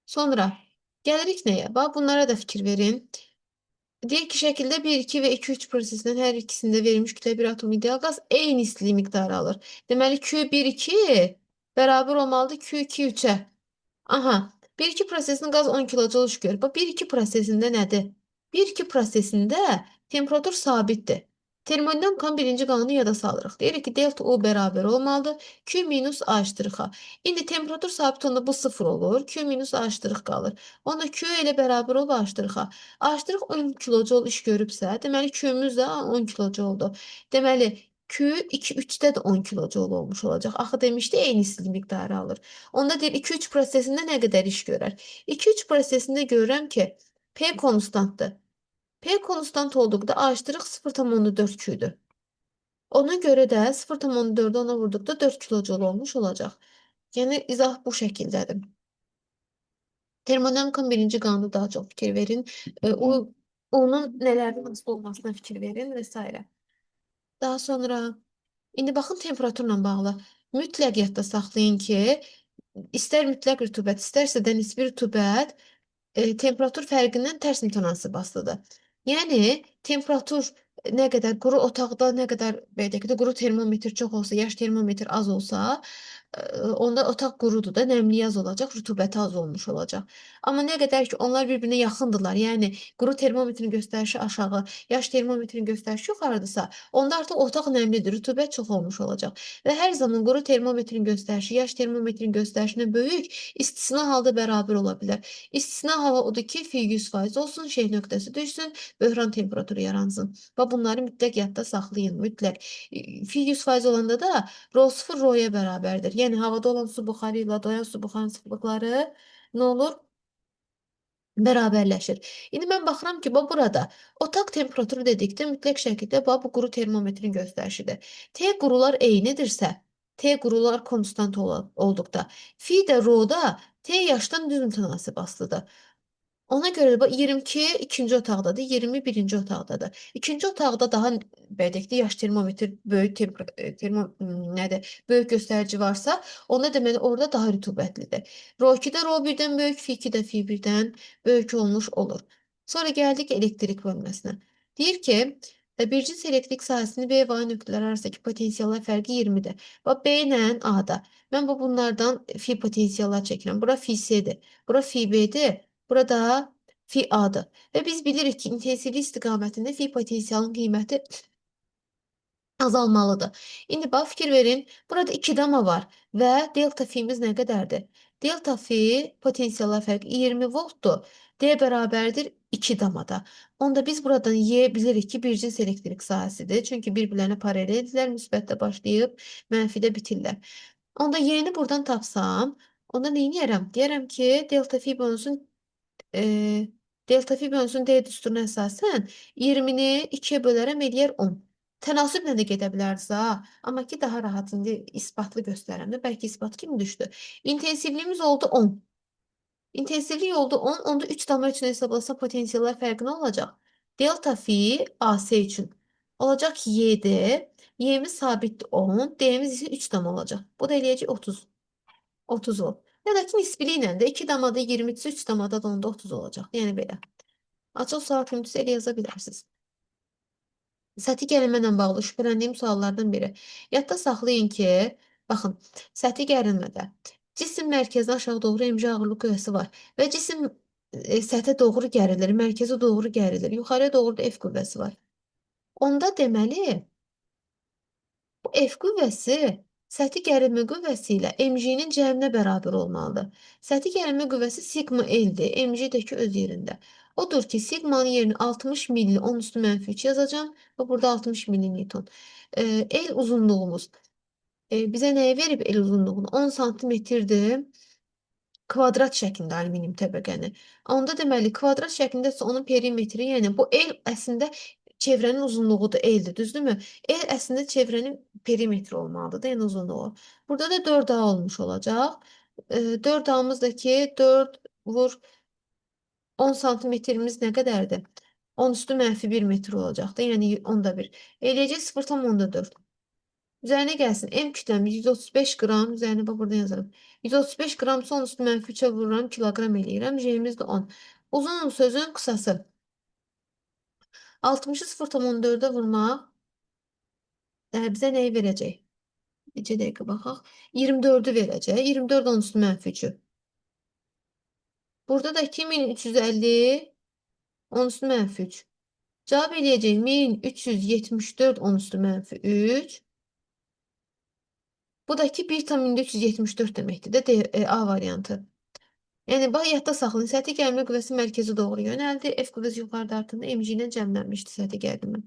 Sonra gəlirik nəyə? Bax, bunlara da fikir verin. Deyək ki, şəkildə 1, 2 və 2, 3 prosesindən hər ikisində verilmiş kütlə bir atom ideal qaz eyni istilik miqdarı alır. Deməli, Q1, 2 bərabər olmalıdır Q2, 3-ə. Aha, 1-2 prosesinin qaz 10 kilojul iş görür. Bax, 1-2 prosesində nədir? 1-2 prosesində temperatur sabitdir. Termodinamikanın birinci qanunu yada salırıq. Deyirik ki, delta U bərabər olmalıdır. Q minus A iştirix A. İndi temperatur sabit onda bu 0 olur. Q minus A iştirix qalır. Onda Q ilə bərabər olub A iştirix A. A iştirix 10 kilojul iş görübsə, deməli Q'müz də 10 kilojuldur. Deməli, Q 2, 3-də də 10 kilojul olmuş olacaq. Axı demişdi, eyni istilik miqdarı alır. Onda deyir 2-3 prosesində nə qədər iş görər? 2-3 prosesində görürəm ki, P konstantdır. P konstant olduqda A-4 0,4 Q-dür. Ona görə də 0,4-ü ona vurduqda 4 kilojul olmuş olacaq. Yəni izah bu şəkildədir. Termodinamikanın birinci qanunu daha çox fikir verin. Onun nələrdən asılı olmasına fikir verin və s. Daha sonra indi baxın temperaturla bağlı. Mütləq yadda saxlayın ki, istər mütləq rütubət, istərsə də nisbi rütubət temperatur fərqindən tərs mütənasib asılıdır. Yəni temperatur nə qədər quru otaqda, nə qədər belə deyək də quru termometr çox olsa, yaş termometr az olsa, onda otaq qurudur da, nəmliyi az olacaq, rütubəti az olmuş olacaq. Amma nə qədər ki onlar bir-birinə yaxındırlar, yəni quru termometrin göstərişi aşağı, yaş termometrin göstərişi yuxarıdırsa, onda artıq otaq nəmlidir, rütubət çox olmuş olacaq. Və hər zaman quru termometrin göstərişi yaş termometrin göstərişinə böyük, istisna halda bərabər ola bilər. İstisna hava odur ki, fi 100% olsun, şey nöqtəsi düşsün, böhran temperaturu yaransın. Və bunları mütləq yadda saxlayın, mütləq. Fi 100% olanda da rho 0 rhoya bərabərdir. Yəni havada olan su buxarı ilə doyan su buxarının sıxlıqları nə olur? Bərabərləşir. İndi mən baxıram ki, burada otaq temperaturu dedikdə mütləq şəkildə bu quru termometrin göstərişidir. T qurular eynidirsə, T qurular konstant olduqda, fi də rho-da T yaşdan düz mütənasib asılıdır. Ona görə də 22 ikinci otaqdadır, 20 birinci otaqdadır. İkinci otaqda daha bədəkdə yaş termometr böyük nədir? Böyük göstərici varsa, onda deməli orada daha rütubətlidir. Rho 2-də rho 1-dən böyük, fi 2-də fi 1-dən böyük olmuş olur. Sonra gəldik elektrik bölməsinə. Deyir ki, bir cins elektrik sahəsinin B və A nöqtələri arasındakı potensiallar fərqi 20-dir. Bax, B ilə A-da. Mən bunlardan fi potensiallar çəkirəm. Bura fi C-dir. Bura fi B-dir. Burada fi A-dır. Və biz bilirik ki, intensivlik istiqamətində fi potensialın qiyməti azalmalıdır. İndi bax, fikir verin. Burada 2 dama var və delta fimiz nə qədərdir? Delta fi potensiallar fərqi 20 voltdur. D bərabərdir 2 damada. Onda biz buradan Y bilirik ki, bir cins elektrik sahəsidir. Çünki bir-birlərinə paraleldirlər, müsbətdə başlayıb, mənfidə bitirlər. Onda Y-ni buradan tapsam, onda nə edərəm? Deyərəm ki, delta fi bölünsün delta fi bölünsün D düsturuna əsasən 20-ni 2-yə bölərəm eləyər 10. Tənasüblə də gedə bilərsə, amma ki daha rahat indi isbatlı göstərəm də, bəlkə isbat kimi düşdü. İntensivliyimiz oldu 10. İntensivlik oldu 10, onda 3 damla üçün hesablasa potansiyellər fərqi nə olacaq? Delta fi AC üçün olacaq 7. Y'miz sabitdir 10. D'miz isə 3 dam olacaq. Bu da eləyəcək 30. 30 ol. Ya da ki nisbili ilə də 2 damada 20, 3 damada da onda 30 olacaq. Yəni belə. Açıq sual kömürtüsü elə yaza bilərsiniz. Səthi gərilmə ilə bağlı şübhələndiyim suallardan biri. Yadda saxlayın ki, baxın, səthi gərilmədə cisim mərkəzdən aşağı doğru mc ağırlıq qüvvəsi var və cisim səthə doğru gərilir, mərkəzə doğru gərilir, yuxarıya doğru da F qüvvəsi var. Onda deməli, bu F qüvvəsi səthi gərilmə qüvvəsi ilə mg'nin cəminə bərabər olmalıdır. Səthi gərilmə qüvvəsi sigma L'dir, mg də ki öz yerində. Odur ki, sigmanın yerini 60 milli 10 üstü mənfi 3 yazacağım və burada 60 milli Newton. El uzunluğumuz bizə nəyi verib el uzunluğunu? 10 santimetrdir. Kvadrat şəklində alüminium təbəqəni. Onda deməli kvadrat şəklindəsə onun perimetri, yəni bu el əslində çevrənin uzunluğudur, eldir, düzdürmü? El əslində çevrənin perimetri olmalıdır da, yəni uzunluğu. Burada da 4A olmuş olacaq. 4A'mız da ki 4 vur 10 santimetrimiz nə qədərdir? 10 üstü mənfi 1 metr olacaq da, yəni onda 1. Eləyəcək 0,4. Üzərinə gəlsin. M kütləmiz 135 qram. Üzərinə bax burada yazarım. 135 qram son üstü mənfi 3-ə vururam. Kiloqram eləyirəm. J'miz də 10. Uzun sözün qısası. 60-ı 0,4-ə vurmaq bizə nəyi verəcək? Necə dəqiqə baxaq. 24-ü verəcək. 24 10 üstü mənfi 3-ü. Burada da 2350 10 üstü mənfi 3. Cavab eləyəcək 1374 10 üstü mənfi 3. Bu da ki 1,374 deməkdir də A variantı. Yəni, bax, yadda saxlayın. Səthi gərilmə qüvvəsi mərkəzə doğru yönəldi. F qüvvəsi yuxarıda artında mg ilə cəmlənmişdi səthi gərilmə.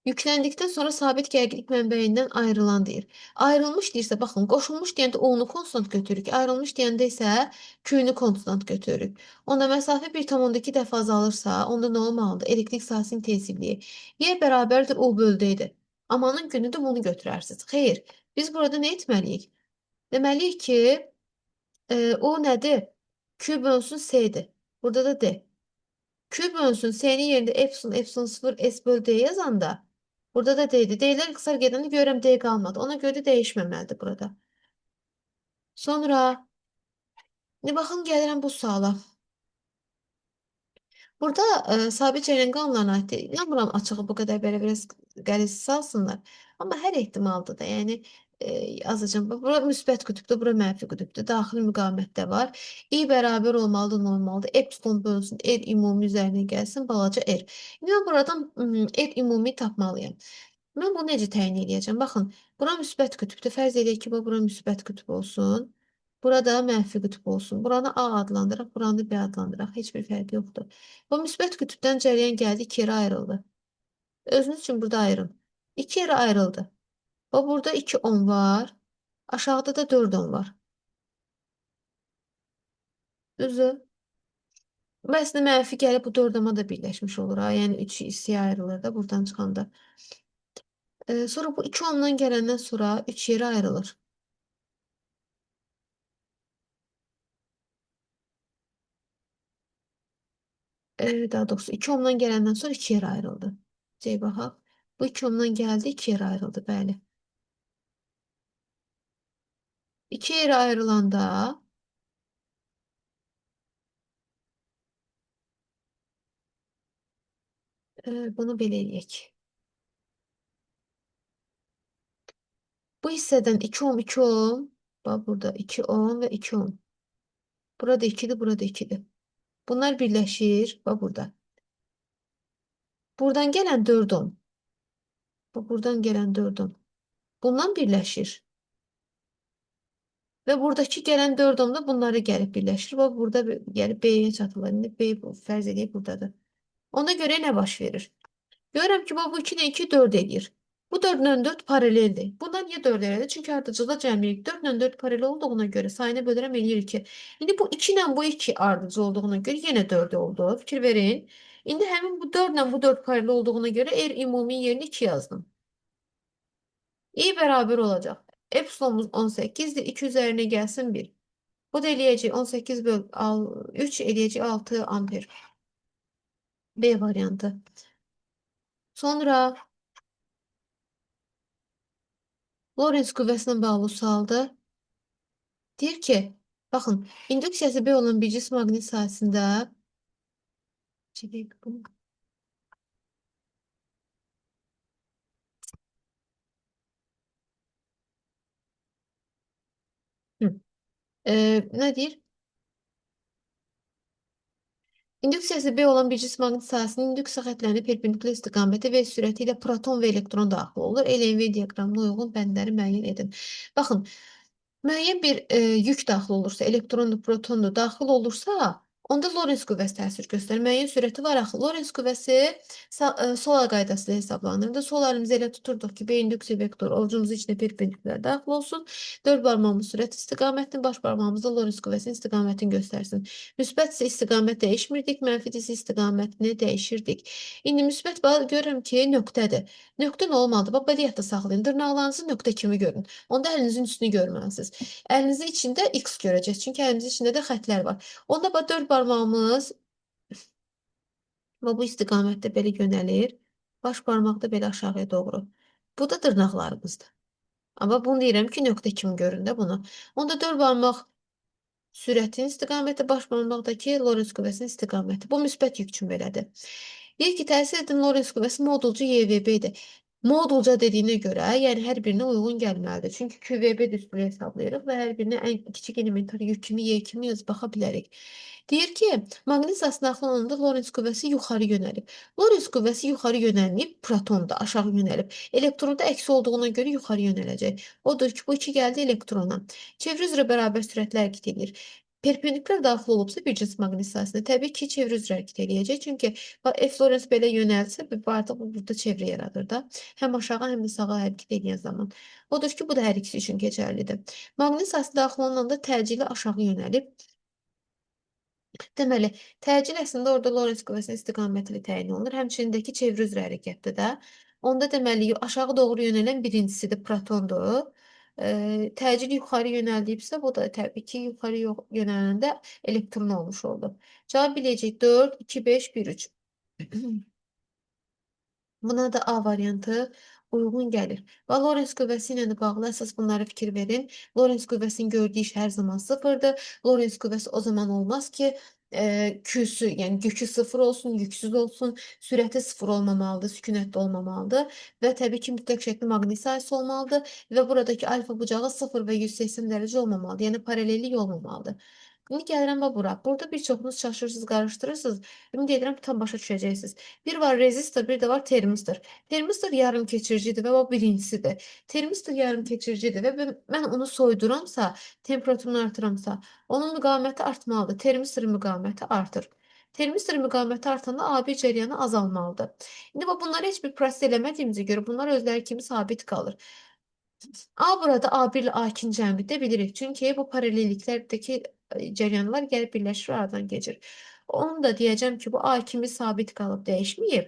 Yükləndikdən sonra sabit gərginlik mənbəyindən ayrılan deyir. Ayrılmış deyirsə, baxın, qoşulmuş deyəndə O-nu konstant götürürük. Ayrılmış deyəndə isə Q-nü konstant götürürük. Onda məsafə 1,2 dəfə azalırsa, onda nə olmalıdır? Elektrik sahəsinin tezliyi. Y bərabərdir O bölü D-dir. Amanın günü də bunu götürərsiniz. Xeyr, biz burada nə etməliyik? Deməliyik ki, o nədir? Q bölünsün S-dir. Burada da D. Q bölünsün S-nin yerində epsilon, epsilon 0, S bölü D yazanda burada da D-dir. D-lər qısar gedəndə görürəm D qalmadı. Ona görə də dəyişməməlidir burada. Sonra baxın gəlirəm bu suala. Burada sabit cərəyan qanunlarına aiddir. İnanmıram açığı bu qədər belə biraz qəlizsiz salsınlar. Amma hər ehtimalda da, yəni azacaq. Bura müsbət qütbdür, bura mənfi qütbdür. Daxili müqavimətdə var. I bərabər olmalıdır, normaldır. Epsilon bölünsün, R ümumi üzərinə gəlsin, balaca R. İndi mən buradan R ümumi tapmalıyam. Mən bunu necə təyin edəcəm? Baxın, bura müsbət qütbdür. Fərz edək ki, bura müsbət qütb olsun. Burada mənfi qütb olsun. Buranı A adlandıraq, buranı B adlandıraq. Heç bir fərqi yoxdur. Bu müsbət qütbdən cərəyan gəldi, 2 yerə ayrıldı. Özünüz üçün burada ayırın. 2 yerə ayrıldı. Və burada 2 10 var. Aşağıda da 4 10 var. Düzdür? Və əslində mənfi gəlib bu 4 10-a da birləşmiş olur. Ha? Yəni 3 hissəyə ayrılır da buradan çıxanda. Sonra bu 2 10-dan gələndən sonra 3 yerə ayrılır. Daha doğrusu 2 ohmdan gələndən sonra 2 yerə ayrıldı. C baxaq. Bu 2 ohmdan gəldi, 2 yerə ayrıldı, bəli. 2 yerə ayrılanda bunu belə eləyək. Bu hissədən 2 ohm, 2 ohm. Bax burada 2 ohm və 2 ohm. Burada 2-dir, burada 2-dir. Bunlar birləşir. Bax burada. Buradan gələn 4 ohm. Buradan gələn 4 ohm. Bundan birləşir. Və buradakı gələn 4 ohm da bunları gəlib birləşir. Bax burada gəlib B-yə çatırlar. İndi B fərz edək buradadır. Ona görə nə baş verir? Görürəm ki, bu 2 ilə 2 4 edir. Bu 4 ilə 4 paraleldir. Bundan niyə 4 elədi? Çünki ardıcılda cəmlik 4 ilə 4 paralel olduğuna görə sayını bölürəm eləyir 2. İndi bu 2 ilə bu 2 ardıcıl olduğuna görə yenə 4 oldu. Fikir verin. İndi həmin bu 4 ilə bu 4 paralel olduğuna görə R ümumi yerini 2 yazdım. İ bərabər olacaq. Epsilonumuz 18'dir. 2 üzerine gelsin 1. Bu da eləyəcək 18 böl 3 eləyəcək 6 amper. B variantı. Sonra Lorentz qüvvəsinə bağlı sualdır. Deyir ki, baxın, induksiyası B olan bir cisim maqnit sahəsində Hı. Nə deyir? İnduksiyası B olan bir cisim maqnit sahəsinin induksiya xətlərinin perpendikulyar istiqaməti və sürəti ilə proton və elektron daxil olur. LNV diaqramına uyğun bəndləri müəyyən edin. Baxın, müəyyən bir yük daxil olursa, elektrondur, protondur daxil olursa, onda Lorentz qüvvəsi təsir göstərir. Müəyyən sürəti var axı. Lorentz qüvvəsi Sola qaydası ilə hesablanırdı. Sol əlimizi elə tuturduq ki, B induksiya vektoru ovucumuzun içinə perpendikulyar daxil olsun. Dörd barmağımız sürət istiqamətini, baş barmağımızda Lorentz qüvvəsinin istiqamətini göstərsin. Müsbət isə istiqamət dəyişmirdik, mənfi isə istiqamətini dəyişirdik. İndi müsbət görürəm ki, nöqtədir. Nöqtə nə olmalıdır? Bax, belə yadda saxlayın. Dırnaqlarınızı nöqtə kimi görün. Onda əlinizin üstünü görməlisiniz. Əlinizin içində X görəcəksiniz. Çünki əlinizin içində də xətlər var. Onda bax, dörd barmağımız bu istiqamətdə belə yönəlir. Baş barmaq da belə aşağıya doğru. Bu da dırnaqlarımızdır. Amma bunu deyirəm ki, nöqtə kimi görün də bunu. Onda dörd barmaq sürətin istiqaməti, baş barmaqdakı Lorentz qüvvəsinin istiqaməti. Bu müsbət yük üçün belədir. Deyir ki, təsir edən Lorentz qüvvəsi modulcu YVB-dir. Modulca dediyinə görə, yəni hər birinə uyğun gəlməlidir. Çünki QVB düsturu hesablayırıq və hər birinə ən kiçik elementar yük kimi Y kimi yazıb baxa bilərik. Deyir ki, maqnit sahəsində daxil olanda Lorentz qüvvəsi yuxarı yönəlib. Lorentz qüvvəsi yuxarı yönəlməyib, proton da aşağı yönəlib. Elektronda əksi olduğuna görə yuxarı yönələcək. Odur ki, bu 2 gəldi elektrona. Çevre üzrə bərabər sürətlə hərəkət edir. Perpendikulyar daxil olubsa bir cins maqnit sahəsinə təbii ki, çevre üzrə hərəkət eləyəcək. Çünki F Lorentz belə yönəlsə, artıq burada çevre yaradır da. Həm aşağı, həm də sağa hərəkət edən zaman. Odur ki, bu da hər ikisi üçün keçərlidir. Maqnit sahəsinə daxil olanda təcili aşağı yönəlib. Deməli, təcil əslində orada Lorentz qüvvəsinin istiqaməti ilə təyin olunur. Həmçinindəki çevre üzrə hərəkətdə də. Onda deməli, aşağı doğru yönələn birincisi də protondur. Təcil yuxarı yönəldiyibsə, bu da təbii ki, yuxarı yönələndə elektron olmuş oldu. Cavab biləcək 4, 2, 5, 1, 3. Buna da A variantı uyğun gəlir. Və Lorentz qüvvəsi ilə də bağlı əsas bunlara fikir verin. Lorentz qüvvəsinin gördüyü iş hər zaman sıfırdır. Lorentz qüvvəsi o zaman olmaz ki, Q'su, yəni yükü sıfır olsun, yüksüz olsun, sürəti sıfır olmamalıdır, sükunətli olmamalıdır və təbii ki, mütləq şəkli maqnit sahəsi olmalıdır və buradakı alfa bucağı 0 və 180 dərəcə olmamalıdır, yəni paralellik olmamalıdır. İndi gəlirəm və bura. Burada bir çoxunuz çaşırsınız, qarışdırırsınız. Ümid edirəm ki, tam başa düşəcəksiniz. Bir var rezistor, bir də var termistor. Termistor yarım keçiricidir və o birincisidir. Termistor yarım keçiricidir və mən onu soyduramsa, temperaturunu artıramsa, onun müqaviməti artmalıdır. Termistorun müqaviməti artır. Termistorun müqaviməti artanda A1 cəryanı azalmalıdır. İndi bunları heç bir proses eləmədiyimizə görə bunlar özləri kimi sabit qalır. A burada A1 ilə A2-nin cəmidə bilirik. Çünki bu paralelliklərdəki cəryanlar gəlib birləşir, aradan keçir. Onu da deyəcəm ki, bu A2'miz sabit qalıb, dəyişməyib.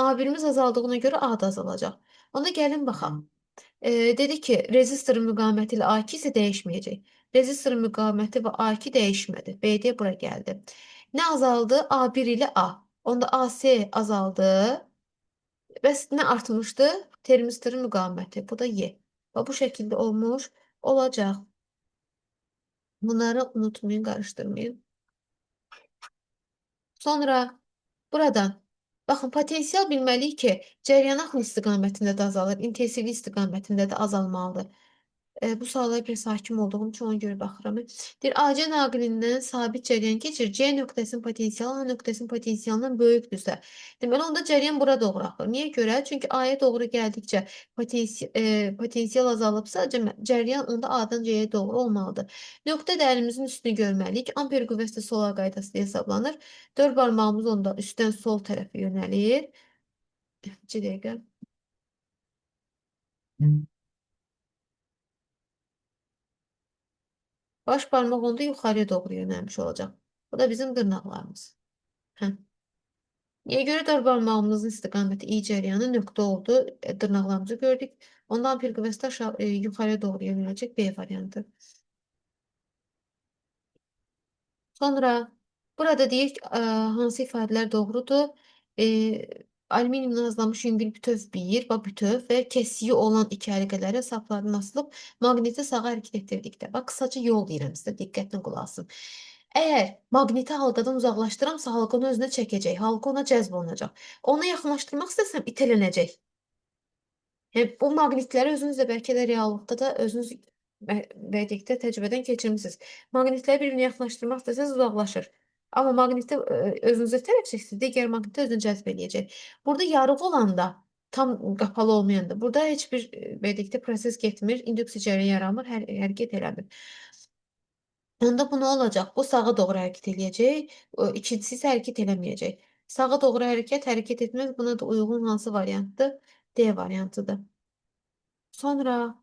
A1'imiz azaldığına görə A da azalacaq. Onda gəlin baxaq. Dedi ki, rezistorun müqaviməti ilə A2 isə dəyişməyəcək. Rezistorun müqaviməti və A2 dəyişmədi. BD bura gəldi. Nə azaldı? A1 ilə A. Onda AC azaldı. Bəs nə artmışdı? Termistorun müqaviməti. Bu da Y. Və bu şəkildə olmuş olacaq. Bunları unutmayın, qarışdırmayın. Sonra buradan baxın, potensial bilməliyik ki, cəryan axın istiqamətində də azalır, intensivlik istiqamətində də azalmalıdır. Bu suallara biraz hakim olduğum üçün ona görə baxıram. Deyir, AC naqilindən sabit cəryan keçir. C nöqtəsinin potensialı A nöqtəsinin potensialından böyükdürsə. Deməli, onda cəryan bura doğru axır. Niyə görə? Çünki A-ya doğru gəldikcə potensial azalıbsa, cəryan onda A-dan C-yə doğru olmalıdır. Nöqtə də əlimizin üstünü görməliyik. Amper qüvvəsi də sola qaydası ilə hesablanır. Dörd barmağımız onda üstdən sol tərəfə yönəlir. 2 dəqiqə. Baş barmaq onda yuxarıya doğru yönəlmiş olacaq. Bu da bizim dırnaqlarımız. Hə. Niyə görə dörd istiqaməti i cəryanı nöqtə oldu? Dırnaqlarımızı gördük. Ondan bir qüvvəsi aşağı, yuxarıya doğru yönələcək B variantı. Sonra burada deyir ki, hansı ifadələr doğrudur? E, Alüminiumdan hazırlanmış yüngül bütöv bir, bax bütöv və kəsiyi olan iki əlqələrə saplardan asılıb maqniti sağa hərəkət etdirdikdə. Bax, qısaca yol deyirəm sizə, diqqətlə qulaq asın. Əgər maqniti halqadan uzaqlaşdıramsa, halqa onu özünə çəkəcək, halqa ona cəzb olunacaq. Ona yaxınlaşdırmaq istəsəm, itələnəcək. Yəni, bu maqnitləri özünüz də bəlkə də reallıqda da özünüz bədikdə təcrübədən keçirmisiniz. Maqnitləri bir-birinə yaxınlaşdırmaq istəsəniz uzaqlaşır. Amma maqniti özünüzə tərəf çəksiniz, digər maqniti özünü cəzb eləyəcək. Burada yarıq olanda, tam qapalı olmayanda, burada heç bir bədikdə proses getmir, induksiya cərəyanı yaranmır, hərəkət eləmir. Onda bu nə olacaq? Bu sağa doğru hərəkət eləyəcək, ikincisi isə hərəkət eləməyəcək. Sağa doğru hərəkət etməz. Buna da uyğun hansı variantdır? D variantıdır. Sonra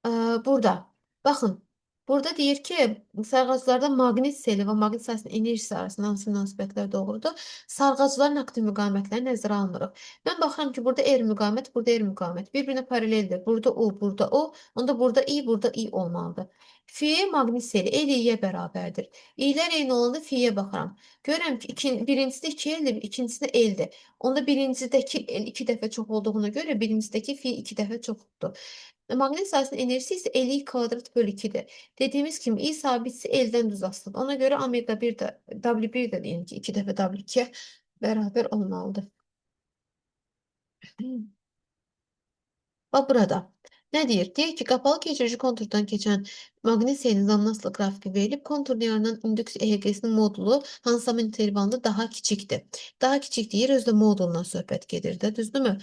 e, burada. Baxın. Burada deyir ki, sarğaclarda maqnit seli və maqnit sahəsinin enerjisi arasında hansı münasibətlər doğrudur? Sarğacların aktiv müqavimətləri nəzərə alınırıq. Mən baxıram ki, burada R müqavimət, burada R müqavimət. Bir-birinə paraleldir. Burada O, burada O. Onda burada I, burada I olmalıdır. Fi maqnit seli L I-yə bərabərdir. İlər eyni olanda Fi-yə baxıram. Görürəm ki, birincisi 2 L-dir, ikincisi də L-dir. Onda birincidəki L 2 dəfə çox olduğuna görə birincidəki Fi 2 dəfə çoxdur. Maqnit sahəsinin enerjisi isə L kvadrat bölü 2-dir. Dediyimiz kimi I sabitsi L-dən düz asılıdır. Ona görə omega 1 də W1 də deyim ki 2 dəfə W2-yə bərabər olmalıdır. Bax burada. Nə deyir? Deyir ki, qapalı keçirici konturdan keçən maqnit seyinin zamnaslı qrafiki verilib, konturda yaranan indüks EHG-sinin modulu hansı zaman intervalında daha kiçikdir. Daha kiçik deyir, özdə modulundan söhbət gedir də, düzdürmü?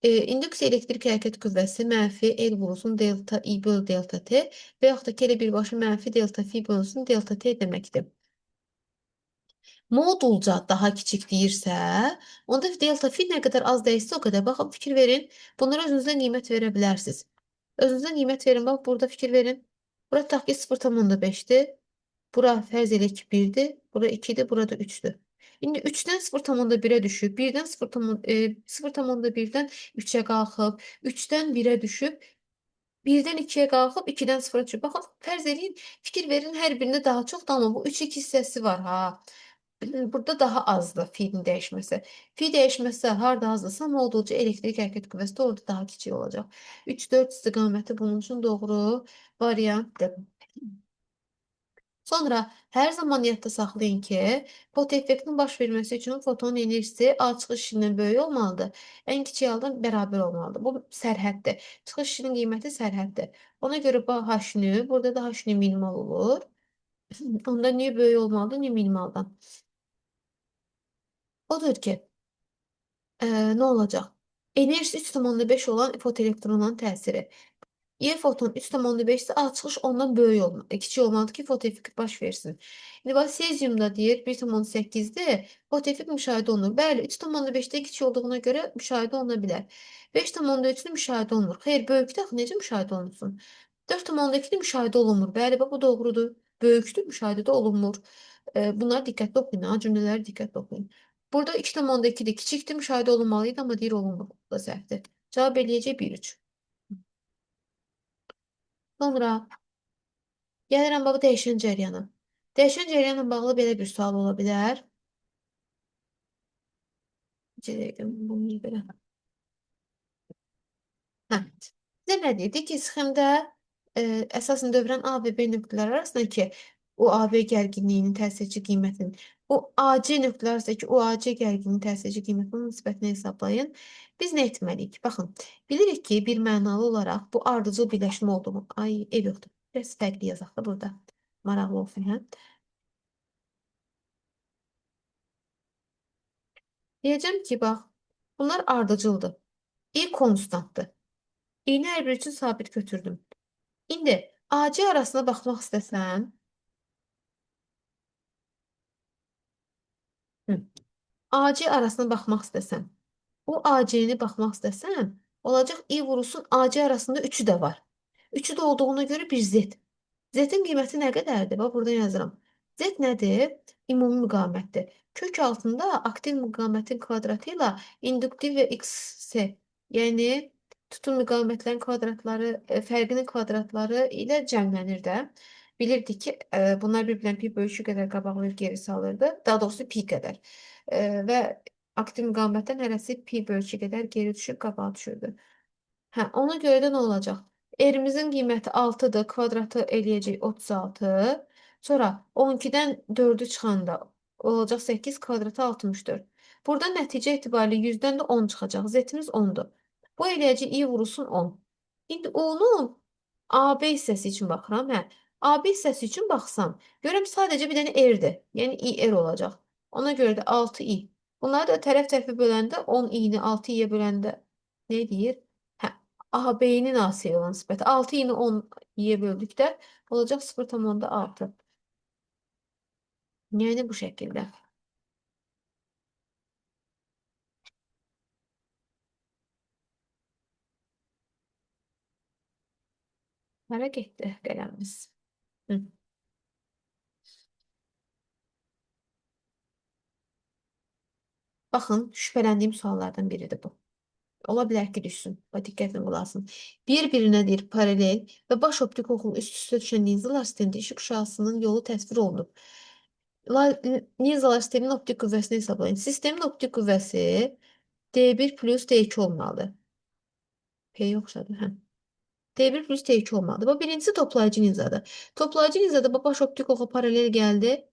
İndüks elektrik hərəkət qüvvəsi mənfi L vurulsun delta I böl delta T və yaxud da ki, elə birbaşa mənfi delta Fi bölünsün delta T deməkdir. Modulca daha kiçik deyirsə, onda delta Fi nə qədər az dəyişsə o qədər. Baxın, fikir verin. Bunlara özünüzdən qiymət verə bilərsiniz. Özünüzdən qiymət verin. Bax, burada fikir verin. Bura tutaq ki, 0,5-dir. Bura fərz elə ki 1-dir. Bura 2-dir. Burada 3-dür. İndi 3-dən 0,1-ə düşüb. 1-dən 0,1-dən 3-ə qalxıb. 3-dən 1-ə düşüb. 1-dən 2-yə qalxıb, 2-dən 0-a düşüb. Baxın, fərz edin, fikir verin, hər birində daha çoxdur, amma bu 3-2 hissəsi var, ha. Burada daha azdır fi'nin dəyişməsi. Fi dəyişməsi harda azdırsa, modulcu elektrik hərəkət qüvvəsi də orada daha kiçik olacaq. 3-4 istiqaməti bunun üçün doğru variantdır. Sonra hər zaman yadda saxlayın ki, fotoeffektin baş verməsi üçün fotonun enerjisi A çıxış işindən böyük olmalıdır. Ən kiçik halda bərabər olmalıdır. Bu sərhəddir. Çıxış işinin qiyməti sərhəddir. Ona görə bu H-nü, burada da H-nü minimal olur. Onda niyə böyük olmalıdır, niyə minimaldan? Odur ki, nə olacaq? Enerjisi 3,5 olan fotoelektronların təsiri. Y foton 3,5 isə A çıxış ondan böyük olmalı, kiçik olmalıdır ki, fotoeffekt baş versin. İndi bax, seziumda deyir 1,8-dir, fotoeffekt müşahidə olunur. Bəli, 3,5-də kiçik olduğuna görə müşahidə oluna bilər. 5,3-də müşahidə olunur. Xeyr, böyükdə axı necə müşahidə olunsun? 4,2-də müşahidə olunmur. Bəli, bax, bu doğrudur. Böyükdür, müşahidədə olunmur. Bunları diqqətli oxuyun, ha, cümlələri diqqətli oxuyun. Burada 2,2-dir, kiçikdir, müşahidə olunmalıydı, amma deyir olunmur. Bu da səhvdir. Cavab eləyəcək 1,3. Sonra gəlirəm bax, dəyişən cəryanı. Dəyişən cəryanla bağlı belə bir sual ola bilər. Necə dəqiqə, bunu niyə belə? Hə. Bizə nə deyirdi ki, sxemdə əsasən dövrən A və B nöqtələri arasındakı UAB gərginliyinin təsirçi qiymətinin, o AC nöqtələr arasındakı UAC gərginliyinin təsirçi qiymətinin nisbətini hesablayın. Biz nə etməliyik? Baxın, bilirik ki, bir mənalı olaraq bu ardıcıl birləşmə olduğunu, ay, ev yoxdur. Biraz fərqli yazaq da burada. Maraqlı olsun, hə? Deyəcəm ki, bax, bunlar ardıcıldır. İ konstantdır. İ'ni hər bir üçün sabit götürdüm. İndi AC arasına baxmaq istəsən, AC arasına baxmaq istəsən, bu AC-ni baxmaq istəsən, olacaq I vurulsun AC arasında 3-ü də var. 3-ü də olduğuna görə bir Z. Z-in qiyməti nə qədərdir? Bax, burada yazıram. Z nədir? Ümumi müqavimətdir. Kök altında aktiv müqavimətin kvadratı ilə induktiv və x-si, yəni tutun müqavimətlərin kvadratları, fərqinin kvadratları ilə cəmlənir də. Bilirdik ki, bunlar bir-birlərini pi bölü 2 qədər qabaqlayıb geri salırdı. Daha doğrusu pi qədər. Və aktiv müqavimətdən hərəsi pi bölü 2 qədər geri düşüb qabağa düşürdü. Hə, ona görə də nə olacaq? Erimizin qiyməti 6-dır, kvadratı eləyəcək 36. Sonra 12-dən 4-ü çıxanda olacaq 8, kvadratı 64. Burada nəticə etibarilə 100-dən də 10 çıxacaq. Z-imiz 10-dur. Bu eləyəcək i vurulsun 10. İndi onun AB hissəsi üçün baxıram. Hə, AB hissəsi üçün baxsam, görürəm sadəcə bir dənə r-dir. Yəni ir olacaq. Ona görə də 6i. Bunları da tərəf-tərəfə böləndə 10i-ni 6i-yə böləndə nə deyir? Hə, AB-nin AC olan nisbəti. 6-i 10-iyə böldükdə olacaq 0,6. Yəni bu şəkildə. Hara getdi qələmimiz? Hı. Baxın, şübhələndiyim suallardan biridir bu. Ola bilər ki, düşsün. Bax, diqqətlə qulaq asın. Bir-birinə deyir paralel və baş optik oxun üst-üstə düşən linzalar sistemində işıq şüasının yolu təsvir olunub. Linzalar sistemin optik qüvvəsini hesablayın. Sistemin optik qüvvəsi D1 plus D2 olmalıdır. P yoxsadır, hə. D1 plus D2 olmalıdır. Bu birincisi toplayıcı linzadır. Toplayıcı linzada bu baş optik oxa paralel gəldi.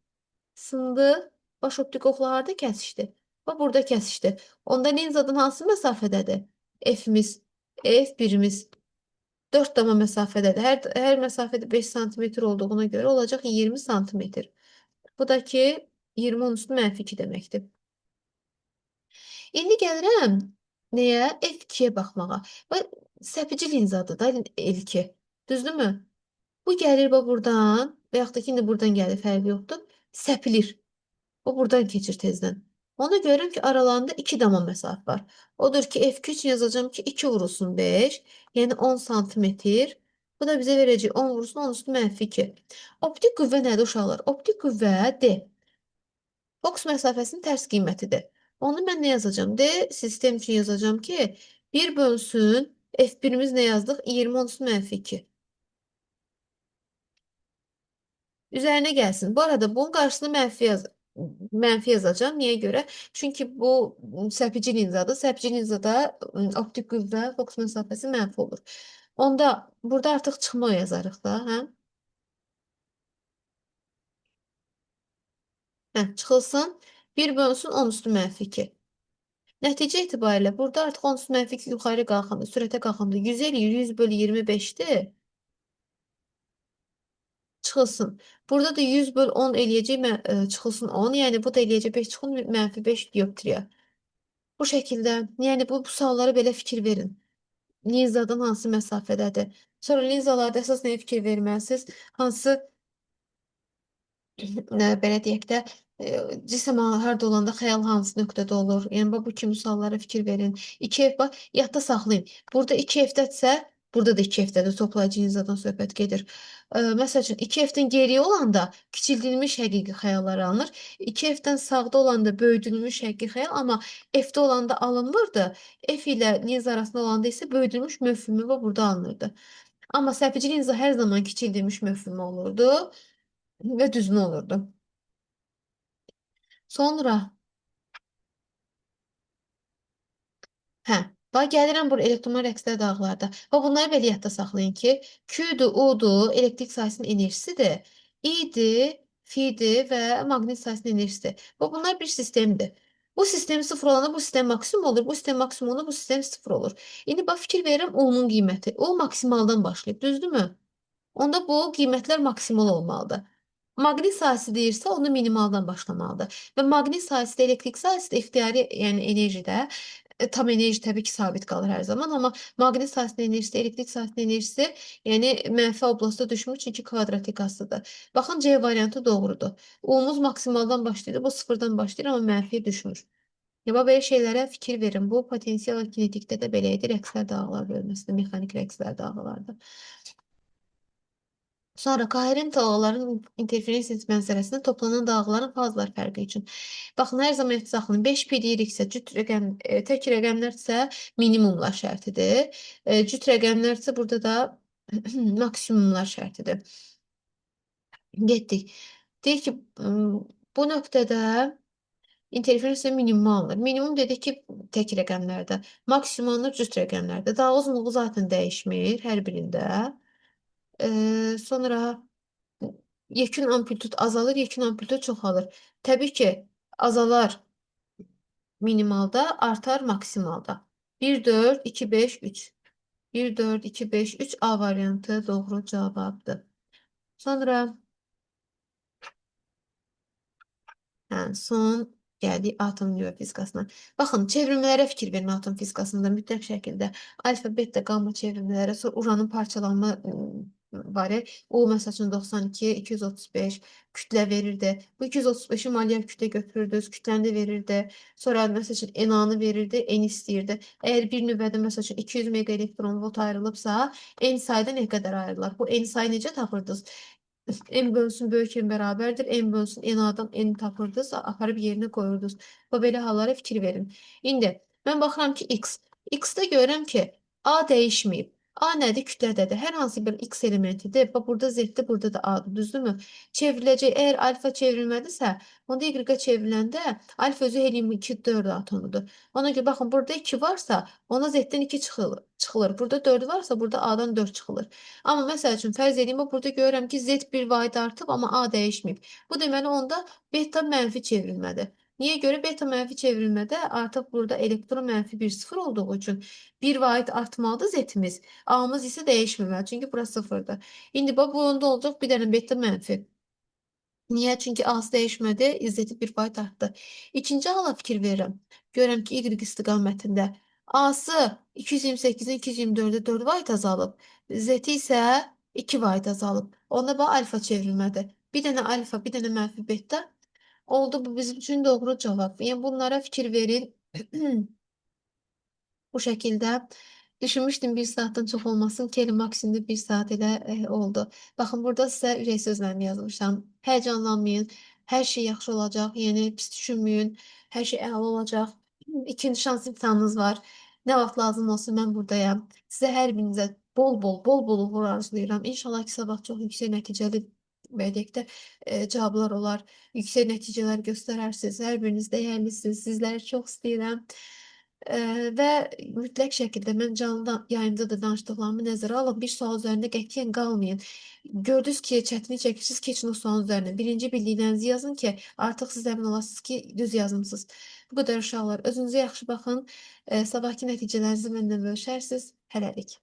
Sındı. Baş optik oxla harda kəsişdi? Bax, burada kəsişdi. Onda linzadan hansı məsafədədir? F-imiz, F1-imiz 4 dama məsafədədir. Hər məsafədə 5 sm olduğuna görə olacaq 20 sm. Bu da ki, 20 onun üstü -2 deməkdir. İndi gəlirəm nəyə? F2-yə baxmağa. Bax, səpici linzadır da L2. Düzdürmü? Bu gəlir bax buradan və yaxud da ki, indi buradan gəlir, fərqi yoxdur. Səpilir. O buradan keçir tezdən. Ona görürəm ki, aralarında 2 dama məsafə var. Odur ki, F2 üçün yazacağım ki, 2 vurulsun 5, yəni 10 sm. Bu da bizə verəcək 10 vurulsun 10 üstü -2. Optik qüvvə nədir uşaqlar? Optik qüvvə D. Fokus məsafəsinin tərs qiymətidir. Onu mən nə yazacağım? D sistem üçün yazacağım ki, 1 bölsün F1-imiz nə yazdıq? 20 10 üstü -2. Üzərinə gəlsin. Bu arada bunun qarşısına mənfi yazacağım. Niyə görə? Çünki bu səpici linzadır. Səpici linzada optik qüvvə fokus məsafəsi mənfi olur. Onda burada artıq çıxma yazarıq da, hə? Hə, çıxılsın. 1 bölünsün 10 üstü -2. Nəticə etibarilə burada artıq 10 üstü -2 yuxarı qalxanda, sürətə qalxanda 100 eləyir. 100 bölü 25-dir. Çıxılsın. Burada da 100 böl 10 eləyəcək, çıxılsın 10. Yəni bu da eləyəcək 5 çıxın -5 dioptriya. Bu şəkildə, yəni bu suallara belə fikir verin. Linzadan hansı məsafədədir? Sonra linzalarda əsas nəyə fikir verməlisiniz? Hansı belə deyək də, cisim harda olanda xəyal hansı nöqtədə olur? Yəni bu kimi suallara fikir verin. 2F bax, yadda saxlayın. Burada 2F-dədirsə, burada da 2F-dədir. Toplayıcı linzadan söhbət gedir. Məsəl üçün 2F-dən geriyə olanda kiçildilmiş həqiqi xəyallar alınır. 2F-dən sağda olanda böyüdülmüş həqiqi xəyal, amma F-də olanda alınmırdı. F ilə linza arasında olanda isə böyüdülmüş mövhümü və burada alınırdı. Amma səpici linza hər zaman kiçildilmiş mövhümü olurdu və düzünü olurdu. Sonra, hə, bax gəlirəm bura elektron rəqslər dağlarda. Və bunları belə yadda saxlayın ki, Q-dur, U-dur, elektrik sahəsinin enerjisidir. I-dir, Fi-dir və maqnit sahəsinin enerjisidir. Və bunlar bir sistemdir. Bu sistem sıfır olanda bu sistem maksimum olur. Bu sistem maksimum olanda bu sistem sıfır olur. İndi bax fikir verirəm U-nun qiyməti. O maksimaldan başlayıb, düzdürmü? Onda bu qiymətlər maksimal olmalıdır. Maqnit sahəsi deyirsə, onu minimaldan başlamalıdır. Və maqnit sahəsi də elektrik sahəsi də ixtiyari, yəni enerjidə tam enerji təbii ki, sabit qalır hər zaman, amma maqnit sahəsinin enerjisi, elektrik sahəsinin enerjisi, yəni mənfi oblastda düşmür, çünki kvadratik astıdır. Baxın, C variantı doğrudur. U-muz maksimaldan başlayır, bu sıfırdan başlayır, amma mənfiyə düşmür. Ya, belə şeylərə fikir verin. Bu potensial kinetikdə də belə idi, rəqslər dağlar bölməsində, mexanik rəqslər dağlarda. Sonra koherent dalgaların interferensiyası məsələsində toplanan dalgaların fazalar fərqi üçün. Baxın, hər zaman saxlayın. 5 pi deyiriksə, cüt rəqəm, tək rəqəmlərsə minimumlar şərtidir. Cüt rəqəmlərsə burada da maksimumlar şərtidir. Getdik. Deyir ki, bu nöqtədə interferensiya minimaldır. Minimum dedik ki, tək rəqəmlərdə. Maksimallar cüt rəqəmlərdə. Daha uzunluğu zaten dəyişmir hər birində. Sonra yekun amplitud azalır, yekun amplitud çoxalır. Təbii ki, azalar minimalda, artar maksimalda. 1, 4, 2, 5, 3. 1, 4, 2, 5, 3 A variantı doğru cavabdır. Sonra son gəldik atom nüvə fizikasına. Baxın, çevrilmələrə fikir verin atom fizikasında mütləq şəkildə. Alfa, beta, qamma çevrilmələri, sonra uranın parçalanma barə. O, məsəl üçün 92, 235 kütlə verirdi. Bu 235-i maliyyə kütlə götürürdünüz, kütləni verirdi. Sonra məsəl üçün NA-nı verirdi, N istəyirdi. Əgər bir nüvədə məsəl üçün 200 mega elektron volt ayrılıbsa, N sayda nə qədər ayrılar? Bu N sayı necə tapırdınız? M bölünsün böyük M bərabərdir. M bölünsün N-dan N tapırdınız, aparıb yerinə qoyurdunuz. Və belə hallara fikir verin. İndi mən baxıram ki, X. X-də görürəm ki, A dəyişməyib. A nədir? Kütlədədir. Hər hansı bir X elementidir. Bax, burada Z-dir, burada da A-dır. Düzdürmü? Çevriləcək. Əgər alfa çevrilmədisə, onda Y-ə çevriləndə alfa özü helium 2, 4 atomudur. Ona görə baxın, burada 2 varsa, ona Z-dən 2 çıxılır. Burada 4 varsa, burada A-dan 4 çıxılır. Amma məsəl üçün fərz edeyim, burada görürəm ki, Z bir vahid artıb, amma A dəyişməyib. Bu deməli onda beta mənfi çevrilmədir. Niyə görə? Beta mənfi çevrilmədə artıq burada elektron mənfi 1, 0 olduğu üçün bir vahid artmalıdır Z-imiz. A-mız isə dəyişməməli, çünki bura 0-dır. İndi bu onda olacaq bir dənə beta mənfi. Niyə? Çünki A-sı dəyişmədi, İzzəti bir vahid artdı. İkinci hala fikir verirəm. Görürəm ki, Y istiqamətində A-sı 228-in 224-də 4 vahid azalıb. Z-i isə 2 vahid azalıb. Onda bax alfa çevrilmədir. Bir dənə alfa, bir dənə mənfi beta oldu. Bu bizim üçün doğru cavab. Yəni bunlara fikir verin. Bu şəkildə düşünmüşdüm bir saatdan çox olmasın. Kelly maksimumda bir saat elə oldu. Baxın, burada sizə ürək sözlərimi yazmışam. Həyəcanlanmayın. Hər şey yaxşı olacaq. Yəni pis düşünməyin. Hər şey əla olacaq. İkinci şans imtahanınız var. Nə vaxt lazım olsun mən buradayam. Sizə hər birinizə bol bol uğur arzulayıram. İnşallah ki, sabah çox yüksək nəticəli belə deyək də cavablar olar. Yüksək nəticələr göstərərsiniz. Hər biriniz dəyərlisiniz. Sizləri çox istəyirəm. Və mütləq şəkildə mən canlı yayımda da danışdıqlarımı nəzərə alın. Bir sual üzərində qətiyyən qalmayın. Gördünüz ki, çətinlik çəkirsiniz, keçin o sualın üzərinə. Birinci bildiklərinizi yazın ki, artıq siz əmin olasınız ki, düz yazmısınız. Bu qədər uşaqlar. Özünüzə yaxşı baxın. Sabahki nəticələrinizi mənimlə bölüşərsiniz. Hələlik.